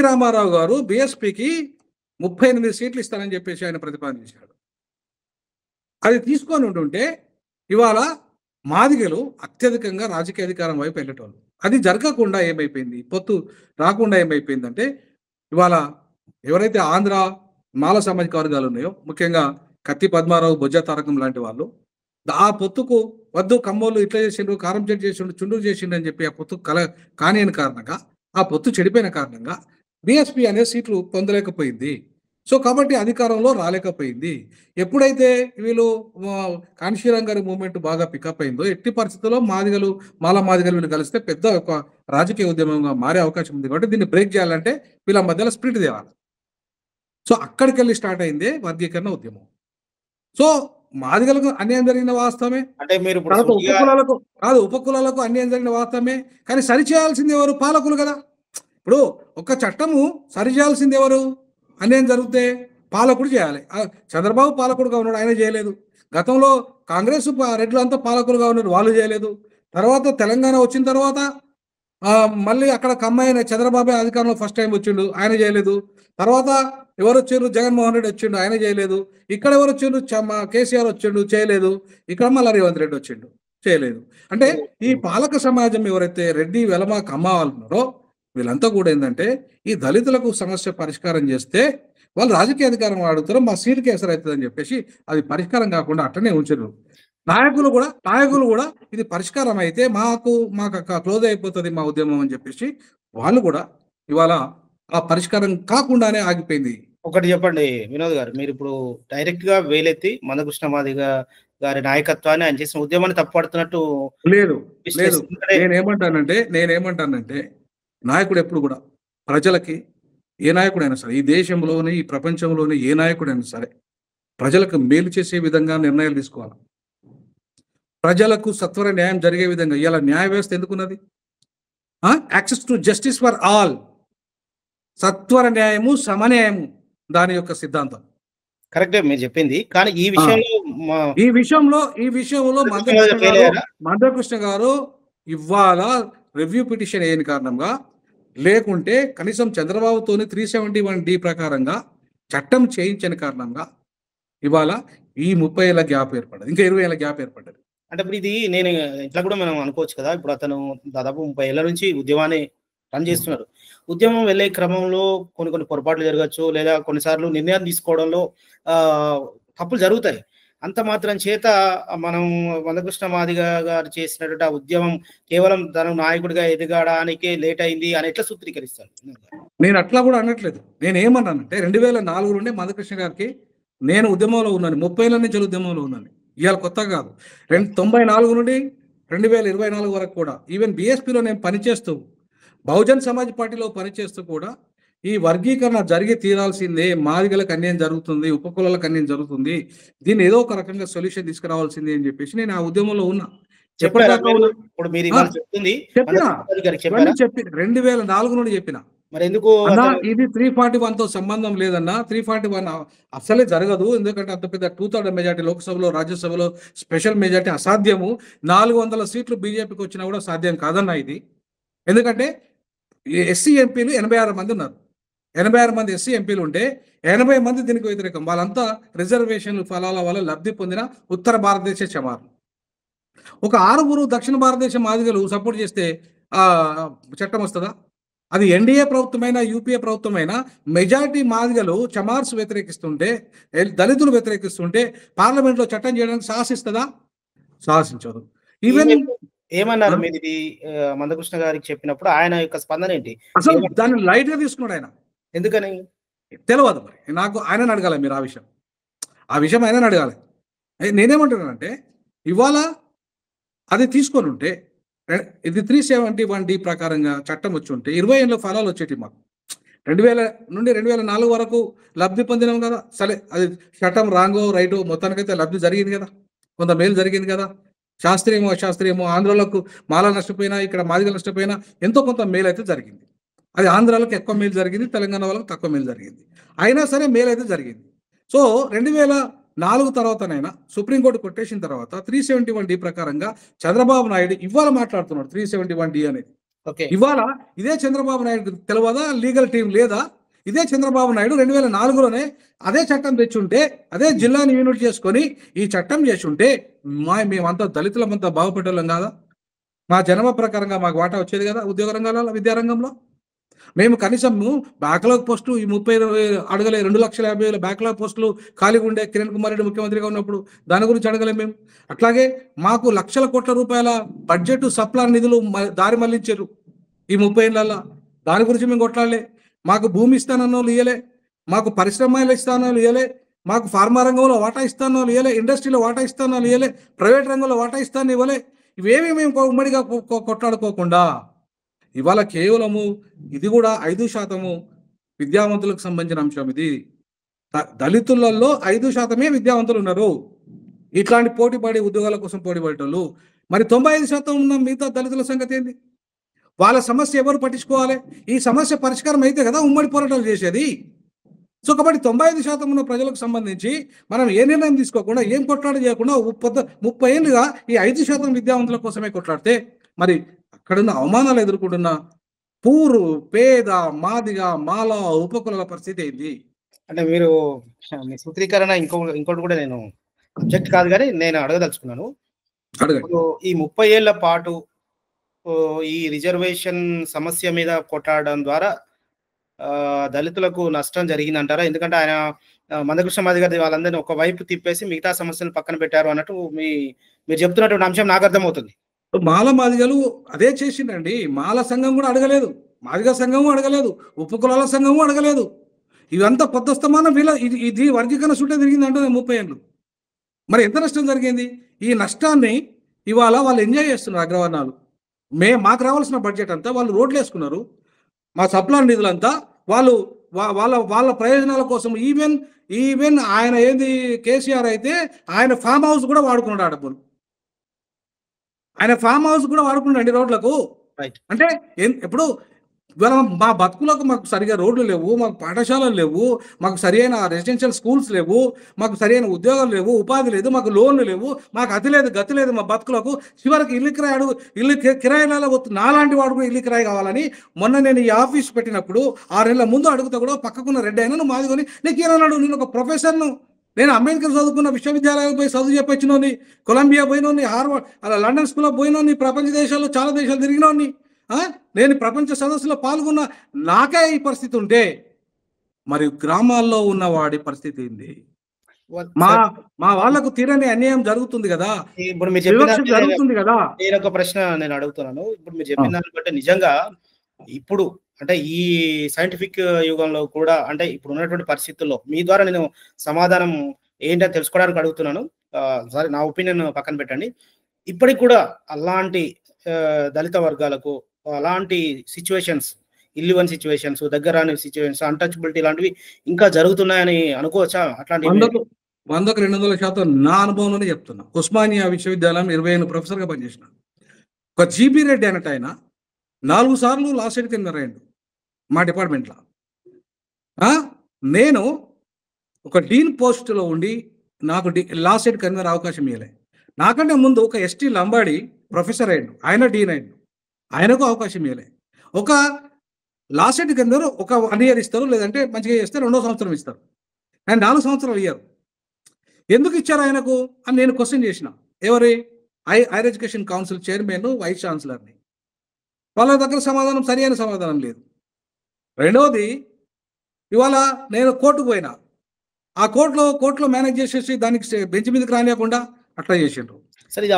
రామారావు గారు బీఎస్పీకి 38 సీట్లు ఇస్తారని చెప్పేసి ఆయన ప్రతిపాదించాడు. అది తీసుకొని ఉంటుంటే ఇవాళ మాదిగలు అత్యధికంగా రాజకీయ అధికారం వైపు వెళ్ళేటోళ్ళు. అది జరగకుండా ఏమైపోయింది? పొత్తు రాకుండా ఏమైపోయిందంటే ఇవాళ ఎవరైతే ఆంధ్ర మాల సామాజిక వర్గాలు ఉన్నాయో, ముఖ్యంగా కత్తి పద్మారావు, బొజ్జ తారకం లాంటి వాళ్ళు ఆ పొత్తుకు వద్దు, కమ్మోళ్ళు ఇట్లా చేసిండ్రు, కారం చెట్టు చేసిండు, చుండూరు చేసిండు అని చెప్పి ఆ పొత్తు కానియని కారణంగా, ఆ పొత్తు చెడిపోయిన కారణంగా బీఎస్పీ అనే సీట్లు పొందలేకపోయింది. సో కాబట్టి అధికారంలో రాలేకపోయింది. ఎప్పుడైతే వీళ్ళు కాన్షీరామ్ గారి మూవ్మెంట్ బాగా పికప్ అయిందో, ఎట్టి పరిస్థితుల్లో మాదిగలు వీళ్ళు కలిస్తే పెద్ద ఒక రాజకీయ ఉద్యమంగా మారే అవకాశం ఉంది. కాబట్టి దీన్ని బ్రేక్ చేయాలంటే వీళ్ళ మధ్యలో స్ప్లిట్ తేవాలి. సో అక్కడికెళ్ళి స్టార్ట్ అయిందే వర్గీకరణ ఉద్యమం. సో మాదిగలకు అన్యాయం జరిగిన వాస్తవమే. అంటే మీరు ఇప్పుడు తర్వాత సూటిగా ఉపకులాలకు అన్యాయం జరిగిన వాస్తవమే. కానీ సరిచేయాల్సింది ఎవరు? పాలకులు కదా! ఇప్పుడు ఒక చట్టము సరిచేయాల్సింది ఎవరు? అన్యాయం జరిగితే పాలకుడు చేయాలి. చంద్రబాబు పాలకుడుగా ఉన్నాడు, ఆయన చేయలేదు. గతంలో కాంగ్రెస్ రెడ్లు అంతా పాలకులుగా ఉన్నారు, వాళ్ళు చేయలేదు. తర్వాత తెలంగాణ వచ్చిన తర్వాత మళ్ళీ అక్కడ కమ్మాయిన చంద్రబాబే అధికారంలో ఫస్ట్ టైం వచ్చిండు, ఆయన చేయలేదు. తర్వాత ఎవరు వచ్చిండ్రు? జగన్మోహన్ రెడ్డి వచ్చిండు, ఆయన చేయలేదు. ఇక్కడ ఎవరు వచ్చిండ్రు? కేసీఆర్ వచ్చిండు, చేయలేదు. ఇక్కడ మళ్ళీ రేవంత్ రెడ్డి వచ్చిండు, చేయలేదు. అంటే ఈ పాలక సమాజం ఎవరైతే రెడ్డి, వెలమ, కమ్మ వాళ్ళు ఉన్నారో వీళ్ళంతా కూడా ఏంటంటే ఈ దళితులకు సమస్య పరిష్కారం చేస్తే వాళ్ళు రాజకీయ అధికారం అడుగుతారు, మా సీటు కేసరి అవుతుంది అని చెప్పేసి అది పరిష్కారం కాకుండా అట్టనే ఉంచారు. నాయకులు కూడా ఇది పరిష్కారం అయితే మాకు క్లోజ్ అయిపోతుంది మా ఉద్యమం అని చెప్పేసి వాళ్ళు కూడా ఇవాళ ఆ పరిష్కారం కాకుండానే ఆగిపోయింది. ఒకటి చెప్పండి వినోద్ గారు, మీరు ఇప్పుడు డైరెక్ట్ గా వేలెత్తి మందకృష్ణ మాదిగ గారి నాయకత్వాన్ని ఆయన చేసిన ఉద్యమాన్ని తప్పుపడుతున్నట్టు లేదు. నేనేమంటానంటే నాయకుడు ఎప్పుడు కూడా ప్రజలకి, ఏ నాయకుడైనా సరే, ఈ దేశంలోని ఈ ప్రపంచంలోని ఏ నాయకుడైనా సరే ప్రజలకు మేలు చేసే విధంగా నిర్ణయాలు తీసుకోవాలి. ప్రజలకు సత్వర న్యాయం జరిగే విధంగా. ఇలా న్యాయ వ్యవస్థ ఎందుకున్నది? Access to justice for all, సత్వర న్యాయము, సమన్యాయము దాని యొక్క సిద్ధాంతం. కరెక్టే మీరు చెప్పింది. కానీ ఈ విషయంలో మందకృష్ణ గారు ఇవాళ రివ్యూ పిటిషన్ అయిన కారణంగా, లేకుంటే కనీసం చంద్రబాబుతోని 371D ప్రకారంగా చట్టం చేయించని కారణంగా ఇవాళ ఈ 30 ఏళ్ళ గ్యాప్ ఏర్పడ్డది, ఇంకా 20 ఏళ్ళ గ్యాప్ ఏర్పడ్డది. అంటే ఇప్పుడు ఇది నేను ఇట్లా కూడా మనం అనుకోవచ్చు కదా, ఇప్పుడు అతను దాదాపు 30 ఏళ్ల నుంచి ఉద్యమాన్ని రన్ చేస్తున్నారు. ఉద్యమం వెళ్ళే క్రమంలో కొన్ని పొరపాట్లు జరగచ్చు, లేదా కొన్నిసార్లు నిర్ణయాలు తీసుకోవడంలో తప్పులు జరుగుతాయి. అంత మాత్రం చేత మనం మందకృష్ణ మాదిగ గారు చేసినటువంటి ఆ ఉద్యమం కేవలం తన నాయకుడిగా ఎదగడానికే లేట్ అయింది అని ఎట్లా సూత్రీకరిస్తారు? నేను అట్లా కూడా అనట్లేదు. నేనేమన్నానంటే 2004 నుండి మందకృష్ణ గారికి నేను ఉద్యమంలో ఉన్నాను, 30 ఏళ్ళ నుంచి ఉద్యమంలో ఉన్నాను, ఇవాళ కొత్త కాదు. 94 నుండి 2024 వరకు కూడా ఈవెన్ బీఎస్పీలో నేను పనిచేస్తూ, బహుజన్ సమాజ్ పార్టీలో పనిచేస్తూ కూడా ఈ వర్గీకరణ జరిగి తీరాల్సిందే, మాదిగలకు అన్యాయం జరుగుతుంది, ఉపకులాలకు అన్యాయం జరుగుతుంది, దీన్ని ఏదో ఒక రకంగా సొల్యూషన్ తీసుకురావాల్సిందే అని చెప్పేసి నేను ఆ ఉద్యమంలో ఉన్నా. చెప్పిన 2004 నుండి చెప్పిన. మరి ఎందుకు ఇది 341తో సంబంధం లేదన్నా, 341 అసలే జరగదు. ఎందుకంటే అంత పెద్ద 2/3 మెజార్టీ లోక్సభలో, రాజ్యసభలో స్పెషల్ మెజార్టీ అసాధ్యము. 400 సీట్లు బీజేపీకి వచ్చినా కూడా సాధ్యం కాదన్నా ఇది. ఎందుకంటే ఎస్సీ ఎంపీలు 86 మంది ఉన్నారు. 86 మంది ఎస్సీ ఎంపీలు ఉంటే 80 మంది దీనికి వ్యతిరేకం. వాళ్ళంతా రిజర్వేషన్లు ఫలాల వల్ల లబ్ధి పొందిన ఉత్తర భారతదేశ చమారు. ఒక 6 దక్షిణ భారతదేశం మాదిగలు సపోర్ట్ చేస్తే చట్టం వస్తుందా? అది ఎన్డీఏ ప్రభుత్వమైనా, యూపీఏ ప్రభుత్వమైనా మెజారిటీ మాదిగలు చమార్స్ వ్యతిరేకిస్తుంటే, దళితులు వ్యతిరేకిస్తుంటే పార్లమెంట్లో చట్టం చేయడానికి సాహసిస్తుందా? సాహసించదు. ఈవెన్ ఏమన్నారు మీరు ఇది మందకృష్ణ గారికి చెప్పినప్పుడు ఆయన యొక్క స్పందన ఏంటి? అసలు దాన్ని లైట్ గా తీసుకున్నాడు ఆయన. ఎందుకని తెలియదు మరి నాకు. ఆయనని అడగాలి మీరు ఆ విషయం ఆయనని అడగాలి. నేనేమంటున్నానంటే ఇవాళ అది తీసుకొని ఉంటే, ఇది 371D ప్రకారంగా చట్టం వచ్చి ఉంటే 20 ఏళ్ళ ఫలాలు వచ్చేటి మాకు. 2000 నుండి 2004 వరకు లబ్ధి పొందినాం కదా. సరే, అది చట్టం రాంగో రైటో మొత్తానికైతే లబ్ధి జరిగింది కదా, కొంత మేలు జరిగింది కదా. శాస్త్రీయమో అశాస్త్రీయమో ఆంధ్రాలకు మాల నష్టపోయినా, ఇక్కడ మాదిగలు నష్టపోయినా ఎంతో కొంత మేలు అయితే జరిగింది. అది ఆంధ్రాలకు ఎక్కువ మేలు జరిగింది, తెలంగాణ వాళ్ళకి తక్కువ మేలు జరిగింది. అయినా సరే మేలు అయితే జరిగింది. సో 2004 తర్వాతనైనా సుప్రీంకోర్టు కొట్టేసిన తర్వాత 371D ప్రకారంగా చంద్రబాబు నాయుడు ఇవాళ మాట్లాడుతున్నాడు 371D అనేది. ఇవాళ ఇదే చంద్రబాబు నాయుడు తెలియదా? లీగల్ టీం లేదా? ఇదే చంద్రబాబు నాయుడు 2004లోనే అదే చట్టం తెచ్చుంటే, అదే జిల్లాని యూనిట్ చేసుకొని ఈ చట్టం చేసుంటే మేమంతా దళితులమంతా బాగుపడేళ్ళం కాదా? మా జన్మ ప్రకారంగా మాకు వాటా వచ్చేది కదా ఉద్యోగ రంగాలలో, విద్యారంగంలో. మేము కనీసం బ్యాక్లాగ్ పోస్టులు ఈ 30 అడగలే. 2,50,000 బ్యాక్లాగ్ పోస్టులు ఖాళీగా ఉండే కిరణ్ కుమార్ రెడ్డి ముఖ్యమంత్రిగా ఉన్నప్పుడు దాని గురించి అడగలేము మేము. అట్లాగే మాకు లక్షల కోట్ల రూపాయల బడ్జెట్ సప్లాన్ నిధులు దారి మళ్లించారు ఈ 30 ఏళ్ళల్లో. దాని గురించి మేము కొట్లాడలే. మాకు భూమి ఇస్తానన్న వాళ్ళు ఇయ్యలే, మాకు పరిశ్రమలు ఇస్తానన్న వాళ్ళు ఇయ్యలే, మాకు ఫార్మా రంగంలో వాటా ఇస్తానన్న వాళ్ళు ఇయ్యలే, ఇండస్ట్రీలో వాటా ఇస్తానన్న వాళ్ళు ఇయ్యలే, ప్రైవేట్ రంగంలో వాటా ఇస్తాను ఇవ్వలే. ఇవేమీ మేము ఉమ్మడిగా కొట్లాడుకోకుండా ఇవాళ కేవలము ఇది కూడా 5% విద్యావంతులకు సంబంధించిన అంశం ఇది. దళితులలో 5% విద్యావంతులు ఉన్నారు, ఇట్లాంటి పోటీపడి ఉద్యోగాల కోసం పోటీపడేటోళ్ళు. మరి 95% ఉన్న మిగతా దళితుల సంగతి ఏంది? వాళ్ళ సమస్య ఎవరు పట్టించుకోవాలి? ఈ సమస్య పరిష్కారం అయితే కదా ఉమ్మడి పోరాటాలు చేసేది. సో కాబట్టి 95% ఉన్న ప్రజలకు సంబంధించి మనం ఏ నిర్ణయం తీసుకోకుండా, ఏం కొట్లాట చేయకుండా 30 ఏళ్ళుగా ఈ 5% విద్యావంతుల కోసమే కొట్లాడితే మరి అక్కడున్న అవమానాలు ఎదుర్కొంటున్న పూరు, పేద, మాదిగ, మాల, ఉపకులాల పరిస్థితి ఏంది? అంటే మీరు మీ సూత్రీకరణ ఇంకోటి కూడా నేను అబ్జెక్ట్ కాదు కానీ నేను అడగదలుచుకున్నాను. అడగండి. ఇప్పుడు ఈ 30 ఏళ్ల పాటు ఈ రిజర్వేషన్ సమస్య మీద కొట్లాడడం ద్వారా దళితులకు నష్టం జరిగిందంటారా? ఎందుకంటే ఆయన మందకృష్ణ మాదిగ గారి వాళ్ళందరినీ ఒక వైపు తిప్పేసి మిగతా సమస్యలు పక్కన పెట్టారు అన్నట్టు మీరు చెప్తున్నటువంటి అంశం నాకు అర్థమవుతుంది. మాల మాదిగలు అదే చేసిండండి. మాల సంఘం కూడా అడగలేదు, మాదిగ సంఘము అడగలేదు, ఉపకులాల సంఘము అడగలేదు. ఇవంతా పొద్దస్తమానం వీళ్ళ ఇది వర్గీకరణ చుట్టే తిరిగింది అంటే 30 ఏళ్ళు. మరి ఎంత నష్టం జరిగింది? ఈ నష్టాన్ని ఇవాళ వాళ్ళు ఎంజాయ్ చేస్తున్నారు అగ్రవర్ణాలు. మాకు రావాల్సిన బడ్జెట్ అంతా వాళ్ళు రోడ్లు వేసుకున్నారు, మా సప్లాన్ నిధులంతా వాళ్ళు వాళ్ళ ప్రయోజనాల కోసం. ఈవెన్ ఆయన ఏంది కేసీఆర్ అయితే ఆయన ఫామ్ హౌస్ కూడా వాడుకున్నాడు. ఆ డబ్బులు ఆయన ఫామ్ హౌస్ కూడా వాడుకున్నాడు రోడ్లకు. అంటే ఎప్పుడు మా బతుకులకు మాకు సరిగా రోడ్లు లేవు, మాకు పాఠశాలలు లేవు, మాకు సరైన రెసిడెన్షియల్ స్కూల్స్ లేవు, మాకు సరైన ఉద్యోగాలు లేవు, ఉపాధి లేదు, మాకు లోన్లు లేవు, మాకు అతి లేదు గతి లేదు మా బతుకులకు. చివరికి ఇల్లు కిరాయిలలో నాలాంటి వాడు కూడా ఇల్లు కిరాయి కావాలని మొన్న నేను ఈ ఆఫీస్ పెట్టినప్పుడు 6 నెలల ముందు అడుగుతా కూడా పక్కకున్న రెడ్డి అయినా నువ్వు మాదిగొని నీకేమన్నాడు? నేను ఒక ప్రొఫెసర్ను, నేను అంబేద్కర్ చదువుకున్న విశ్వవిద్యాలయాలకు పోయి చదువు చెప్పొచ్చినోని, కొలంబియా పోయినోని, హార్వర్డ్ లండన్ స్కూల్లో పోయినోని, ప్రపంచ దేశాల్లో చాలా దేశాలు తిరిగినోని, నేను ప్రపంచ సదస్సులో పాల్గొన్న. నాకే ఈ పరిస్థితి ఉంటే మరి గ్రామాల్లో ఉన్న వాడి పరిస్థితి ఏంది? మా వాళ్ళకు తీరని అన్యాయం జరుగుతుంది కదా, ఇప్పుడు మీరు జరుగుతుంది కదా. నేను ఒక ప్రశ్న నేను అడుగుతున్నాను. ఇప్పుడు మీరు చెప్పిన దాన్ని బట్టి నిజంగా ఇప్పుడు అంటే ఈ సైంటిఫిక్ యుగంలో కూడా అంటే ఇప్పుడు ఉన్నటువంటి పరిస్థితుల్లో మీ ద్వారా నేను సమాధానం ఏంటని తెలుసుకోవడానికి అడుగుతున్నాను. సరే, నా ఒపీనియన్ పక్కన పెట్టండి. ఇప్పటికి కూడా అలాంటి దళిత వర్గాలకు అలాంటి సిచ్యువేషన్స్, ఇల్లివన్ సిచ్యువేషన్స్, దగ్గర రాని సిచ్యువేషన్స్, అన్టచబిలిటీ లాంటివి ఇంకా జరుగుతున్నాయని అనుకోవచ్చా? అట్లాంటి 100% నా అనుభవంలోనే చెప్తున్నా. ఉస్మానియా విశ్వవిద్యాలయం 28 ప్రొఫెసర్గా పనిచేసిన ఒక జీబీ రెడ్డి అన్నట్టు ఆయన 4 సార్లు లా సైడ్ కింద రాయండు మా డిపార్ట్మెంట్లో. నేను ఒక డీన్ పోస్టులో ఉండి నాకు లా సైడ్ కింద అవకాశం ఇవ్వలే. నాకంటే ముందు ఒక ఎస్టీ లంబాడి ప్రొఫెసర్ అయ్యాడు, ఆయన డీన్ అయ్యాడు, ఆయనకు అవకాశం ఇవ్వలే. ఒక లా సైడ్ కింద ఒక 1 ఇయర్ ఇస్తారు, లేదంటే మంచిగా చేస్తే 2వ సంవత్సరం ఇస్తారు. ఆయన 4 సంవత్సరాలు ఇయ్యారు. ఎందుకు ఇచ్చారు ఆయనకు అని నేను క్వశ్చన్ చేసిన. Higher education council chairman, vice ఛాన్సలర్ని. వాళ్ళ దగ్గర సరైన సమాధానం లేదు. రెండవది, ఇవాళ నేను కోర్టుకు పోయినా, ఆ కోర్టులో మేనేజ్ చేసేసి దానికి బెంచ్ మీదకి రానియకుండా అట్లా చేసిండ్రు. సరే, ఇది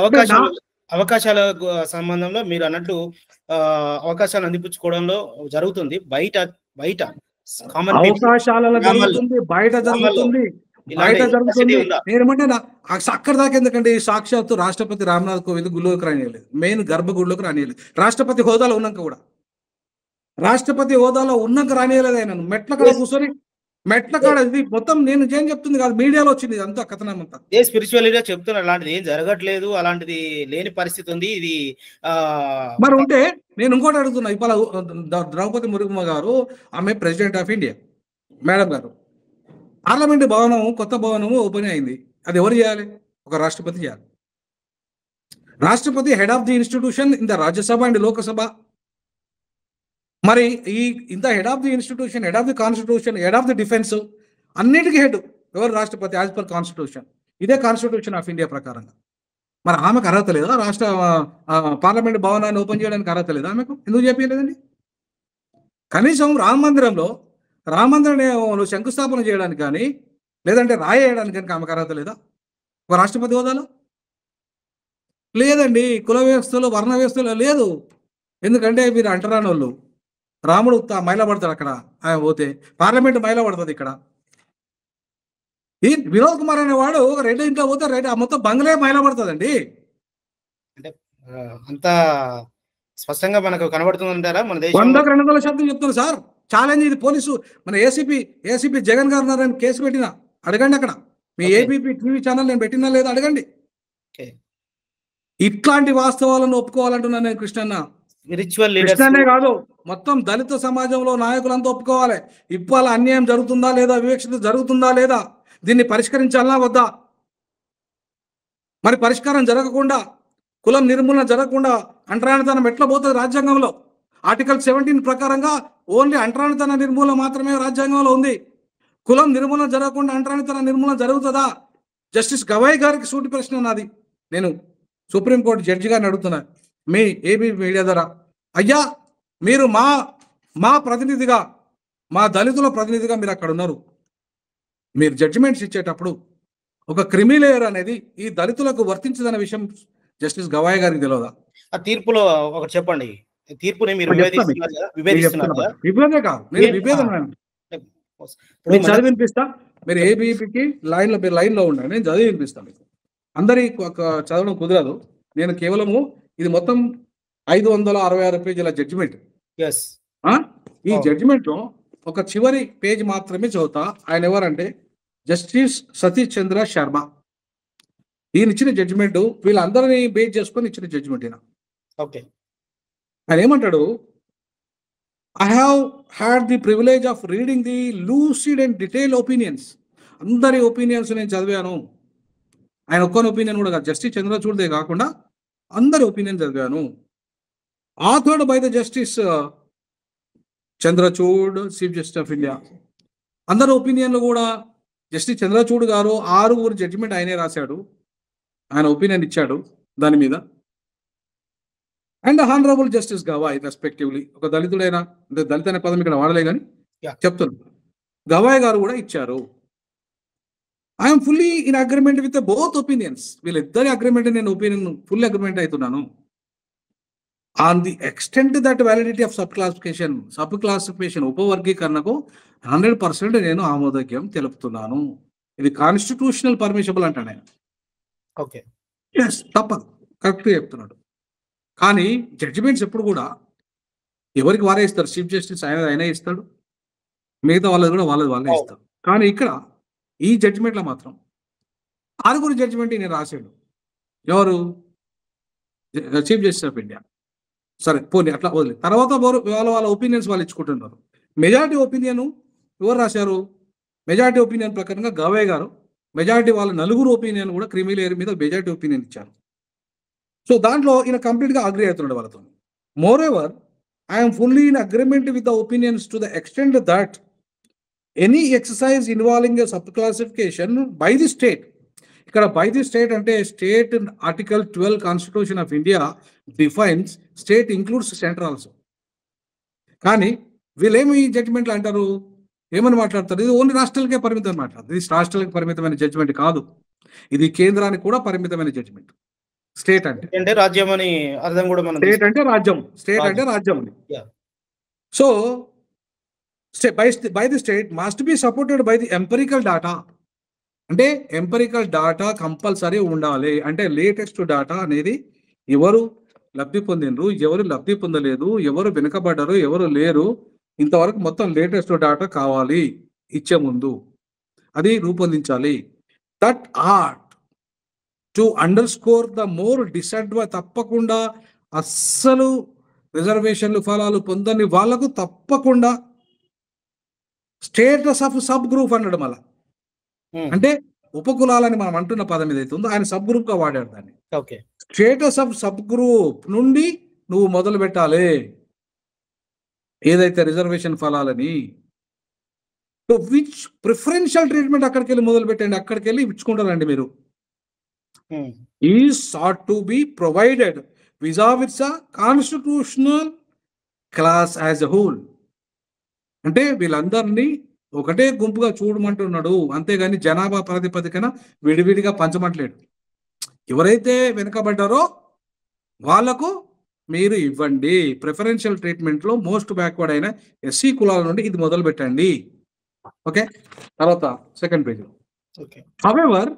అవకాశాల సంబంధంలో మీరు అన్నట్టు అవకాశాలు అందిపుచ్చుకోవడంలో జరుగుతుంది. బయట అవకాశాలలో జరుగుతుంది, బయట జరుగుతుంది. నేనేమంటే అక్కడి దాకా ఎందుకంటే సాక్షాత్తు రాష్ట్రపతి రామ్నాథ్ కోవింద్ గుళ్ళోకి రానియలేదు, మెయిన్ గర్భగుడిలోకి రానియలేదు. రాష్ట్రపతి హోదాలో ఉన్నాక కూడా, రాష్ట్రపతి హోదాలో ఉన్నాక రానియలేదు. ఆయన మెట్ల కాడ కూర్చొని ఇది మొత్తం నేను ఏం చెప్తుంది కాదు, మీడియాలో వచ్చింది అంతా కథనం అంతా. ఏ స్పిరిచువల్గా చెప్తున్నారు, అలాంటిది ఏం జరగట్లేదు, అలాంటిది లేని పరిస్థితి ఉంది. ఇది మరి ఉంటే నేను ఇంకోటి అడుగుతున్నా. ఇవాళ ద్రౌపది ముర్ము గారు, ఆమె ప్రెసిడెంట్ ఆఫ్ ఇండియా మేడం గారు, పార్లమెంట్ భవనం, కొత్త భవనము ఓపెన్ అయింది. అది ఎవరు చేయాలి? ఒక రాష్ట్రపతి చేయాలి. రాష్ట్రపతి head of the institution in the Rajya Sabha and Lok Sabha. మరి ఇంత head of the institution, head of the constitution, head of the defence, అన్నిటికీ హెడ్ ఎవరు? రాష్ట్రపతి, యాజ్ పర్ కాన్స్టిట్యూషన్. ఇదే కాన్స్టిట్యూషన్ ఆఫ్ ఇండియా ప్రకారంగా. మరి ఆమెకు అర్హత లేదా? రాష్ట్ర పార్లమెంట్ భవనాన్ని ఓపెన్ చేయడానికి అర్హత లేదా ఆమెకు? ఎందుకు చెప్పలేదండి? కనీసం రామ మందిరంలో శంకుస్థాపన చేయడానికి కానీ, లేదంటే రాయడానికి కానీ ఆమెకు అర్హత లేదా ఒక రాష్ట్రపతి హోదాలో? లేదండి. కుల వ్యవస్థలో, వర్ణ వ్యవస్థలో లేదు. ఎందుకంటే మీరు అంటరాని వాళ్ళు. రాముడు మైలపడతాడు అక్కడ, ఆయన పోతే పార్లమెంట్ మైలపడుతుంది. ఇక్కడ ఈ వినోద్ కుమార్ అనేవాడు ఒక రెడ్డి ఇంట్లో పోతే మొత్తం బంగ్లే మైలపడుతుందండి. అంటే అంత స్పష్టంగా మనకు కనబడుతుందంటారా మన దేశం? 100% చెప్తున్నారు సార్. ఛాలెంజ్ ఇది పోలీసు మన ఏసీపీ జగన్ గారు ఉన్నారని కేసు పెట్టినా అడగండి అక్కడ. మీ Okay. ఏబీపీ టీవీ ఛానల్ నేను పెట్టినా లేదా అడగండి. Okay. ఇట్లాంటి వాస్తవాలను ఒప్పుకోవాలంటున్నాను నేను కృష్ణన్న. స్పిరిచువల్ లీడర్స్ కృష్ణనే కాదు, మొత్తం దళిత సమాజంలో నాయకులంతా ఒప్పుకోవాలి. ఇవాళ అన్యాయం జరుగుతుందా లేదా, వివక్షత జరుగుతుందా లేదా, దీన్ని పరిష్కరించాలనా వద్దా? మరి పరిష్కారం జరగకుండా, కులం నిర్మూలన జరగకుండా అంటరానితనం ఎట్లా పోతుంది రాజ్యాంగంలో? ఆర్టికల్ 17 ప్రకారంగా ఓన్లీ అంటరానితన నిర్మూలన మాత్రమే రాజ్యాంగంలో ఉంది. కులం నిర్మూలన జరగకుండా అంటరానితన నిర్మూలన జరుగుతుందా? జస్టిస్ గవాయ్ గారికి సూటి ప్రశ్న నాది. నేను సుప్రీంకోర్టు జడ్జి గారిని అడుగుతున్నా, మీ ఏబీ మీడియా ద్వారా, అయ్యా మీరు మా ప్రతినిధిగా, మా దళితుల ప్రతినిధిగా మీరు అక్కడ ఉన్నారు. మీరు జడ్జిమెంట్స్ ఇచ్చేటప్పుడు ఒక క్రిమిలేయర్ అనేది ఈ దళితులకు వర్తించదన్న విషయం జస్టిస్ గవాయ్ గారికి తెలియదా? ఆ తీర్పులో ఒకటి చెప్పండి. తీర్పుని మీరు విభేదిస్తున్నారు కదా? విభేదే కాదు, నేను విభేదం నేను చదివి వినిపిస్తా. మీరు ఏబీపీకి లైన్లో ఉండండి, నేను చదివి వినిపిస్తాను మీకు. అందరికి ఒక చదవడం కుదరదు. నేను కేవలము ఇది మొత్తం 566 పేజీల జడ్జిమెంట్. ఈ జడ్జిమెంట్ లో ఒక చివరి పేజ్ మాత్రమే చదువుతా. ఆయన ఎవరంటే జస్టిస్ సతీష్ చంద్ర శర్మ. ఈయన ఇచ్చిన జడ్జిమెంట్ వీళ్ళందరినీ బేస్ చేసుకొని ఇచ్చిన జడ్జిమెంట్ ఈయన. ఓకే. ఆయన ఏమంటాడు, I have had the privilege of reading the lucid and detail opinions. అందరి ఒపీనియన్స్ నేను చదివాను. ఆయన ఒక్కని ఒపీనియన్ కూడా కాదు, జస్టిస్ చంద్రచూడ్దే కాకుండా అందరి ఒపీనియన్ చదివాను. Authored by the justice Chandrachud, chief justice of India. అందరి ఒపీనియన్లు కూడా జస్టిస్ చంద్రచూడ్ గారు 6 జడ్జిమెంట్ ఆయనే రాశాడు, ఆయన ఒపీనియన్ ఇచ్చాడు దాని మీద. And honourable justice Gavai respectively, ఒక దళితుడైనా, అంటే దళిత అనే పదం ఇక్కడ వాడలే కానీ చెప్తున్నాను, గవాయ్ గారు కూడా ఇచ్చారు. I am fully in agreement with both opinions. వీళ్ళిద్దరి అగ్రిమెంట్, నేను ఒపీనియన్ ఫుల్ అగ్రిమెంట్ అవుతున్నాను. On the extent that validity of sub classification ఉపవర్గీకరణకు 100% నేను ఆమోదయోగ్యం తెలుపుతున్నాను. ఇది కాన్స్టిట్యూషనల్ పర్మిషబుల్ అంటాడు ఆయన. ఓకే, ఎస్, తప్పదు, కరెక్ట్గా చెప్తున్నాడు. కానీ జడ్జిమెంట్స్ ఎప్పుడు కూడా ఎవరికి వారే ఇస్తారు. చీఫ్ జస్టిస్ ఆయన ఇస్తాడు, మిగతా వాళ్ళది కూడా వాళ్ళే ఇస్తారు. కానీ ఇక్కడ ఈ జడ్జిమెంట్లో మాత్రం 6 జడ్జిమెంట్ నేను రాశాడు. ఎవరు? Chief justice of India. సరే పోనీ అట్లా వదిలే, తర్వాత వాళ్ళ ఒపీనియన్స్ వాళ్ళు ఇచ్చుకుంటున్నారు. మెజారిటీ ఒపీనియన్ ఎవరు రాశారు? మెజారిటీ ఒపీనియన్ ప్రకారంగా గవాయ్ గారు, మెజారిటీ వాళ్ళ 4 ఒపీనియన్ కూడా క్రిమిలేయర్ మీద మెజారిటీ ఒపీనియన్ ఇచ్చారు. సో దాంట్లో ఈయన కంప్లీట్గా అగ్రీ అవుతున్నాడు వాళ్ళతో. More ever, I'm fully in agreement with the opinions to the extent that any exercise involving a sub classification by the state. ఇక్కడ బై ది స్టేట్ అంటే state article 12 constitution of India defines state includes centre also. కానీ వీళ్ళేమి ఈ జడ్జిమెంట్లు అంటారు, ఏమని మాట్లాడతారు? ఇది only రాష్ట్రాలకే పరిమితం మాట్లాడతారు. ఇది రాష్ట్రాలకు పరిమితమైన జడ్జిమెంట్ కాదు, ఇది కేంద్రానికి కూడా పరిమితమైన జడ్జిమెంట్. స్టేట్ అంటే రాజ్యం అని అర్థం కూడా. స్టేట్ అంటే రాజ్యం, స్టేట్ అంటే రాజ్యం. So by the state must be supported by the empirical data. అంటే ఎంపెరికల్ డాటా కంపల్సరీ ఉండాలి. అంటే లేటెస్ట్ డాటా అనేది ఎవరు లబ్ధి పొందినరు, ఎవరు లబ్ధి పొందలేదు, ఎవరు వెనుకబడ్డారు, ఎవరు లేరు, ఇంతవరకు మొత్తం లేటెస్ట్ డాటా కావాలి ఇచ్చే ముందు, అది రూపొందించాలి. That art to underscore the more disadvantage. తప్పకుండా అస్సలు రిజర్వేషన్లు ఫలాలు పొందని వాళ్లకు తప్పకుండా స్టేటస్ ఆఫ్ సబ్ గ్రూప్ అన్నాడు. మళ్ళా అంటే ఉపకులాలని మనం అంటున్న పదం ఏదైతే ఉందో ఆయన సబ్ గ్రూప్ గా వాడాడు దాన్ని. స్టేటస్ ఆఫ్ సబ్ గ్రూప్ నుండి నువ్వు మొదలు పెట్టాలి ఏదైతే రిజర్వేషన్ ఫలాలని. విచ్ ప్రిఫరెన్షియల్ ట్రీట్మెంట్ అక్కడికి వెళ్ళి మొదలు పెట్టండి, అక్కడికి వెళ్ళి ఇచ్చుకుంటారండి మీరు. Is sought to be provided vis-a-vis constitutional class as a whole. అంటే వీళ్ళందరినీ ఒకటే గుంపుగా చూడమంటున్నాడు, అంతేగాని జనాభా ప్రాతిపదికన విడివిడిగా పంచమంటలేడు. ఎవరైతే వెనుకబడ్డారో వాళ్లకు మీరు ఇవ్వండి. ప్రిఫరెన్షియల్ ట్రీట్మెంట్లో మోస్ట్ బ్యాక్వర్డ్ అయిన ఎస్సీ కులాల నుండి ఇది మొదలు పెట్టండి. ఓకే, తర్వాత second page. However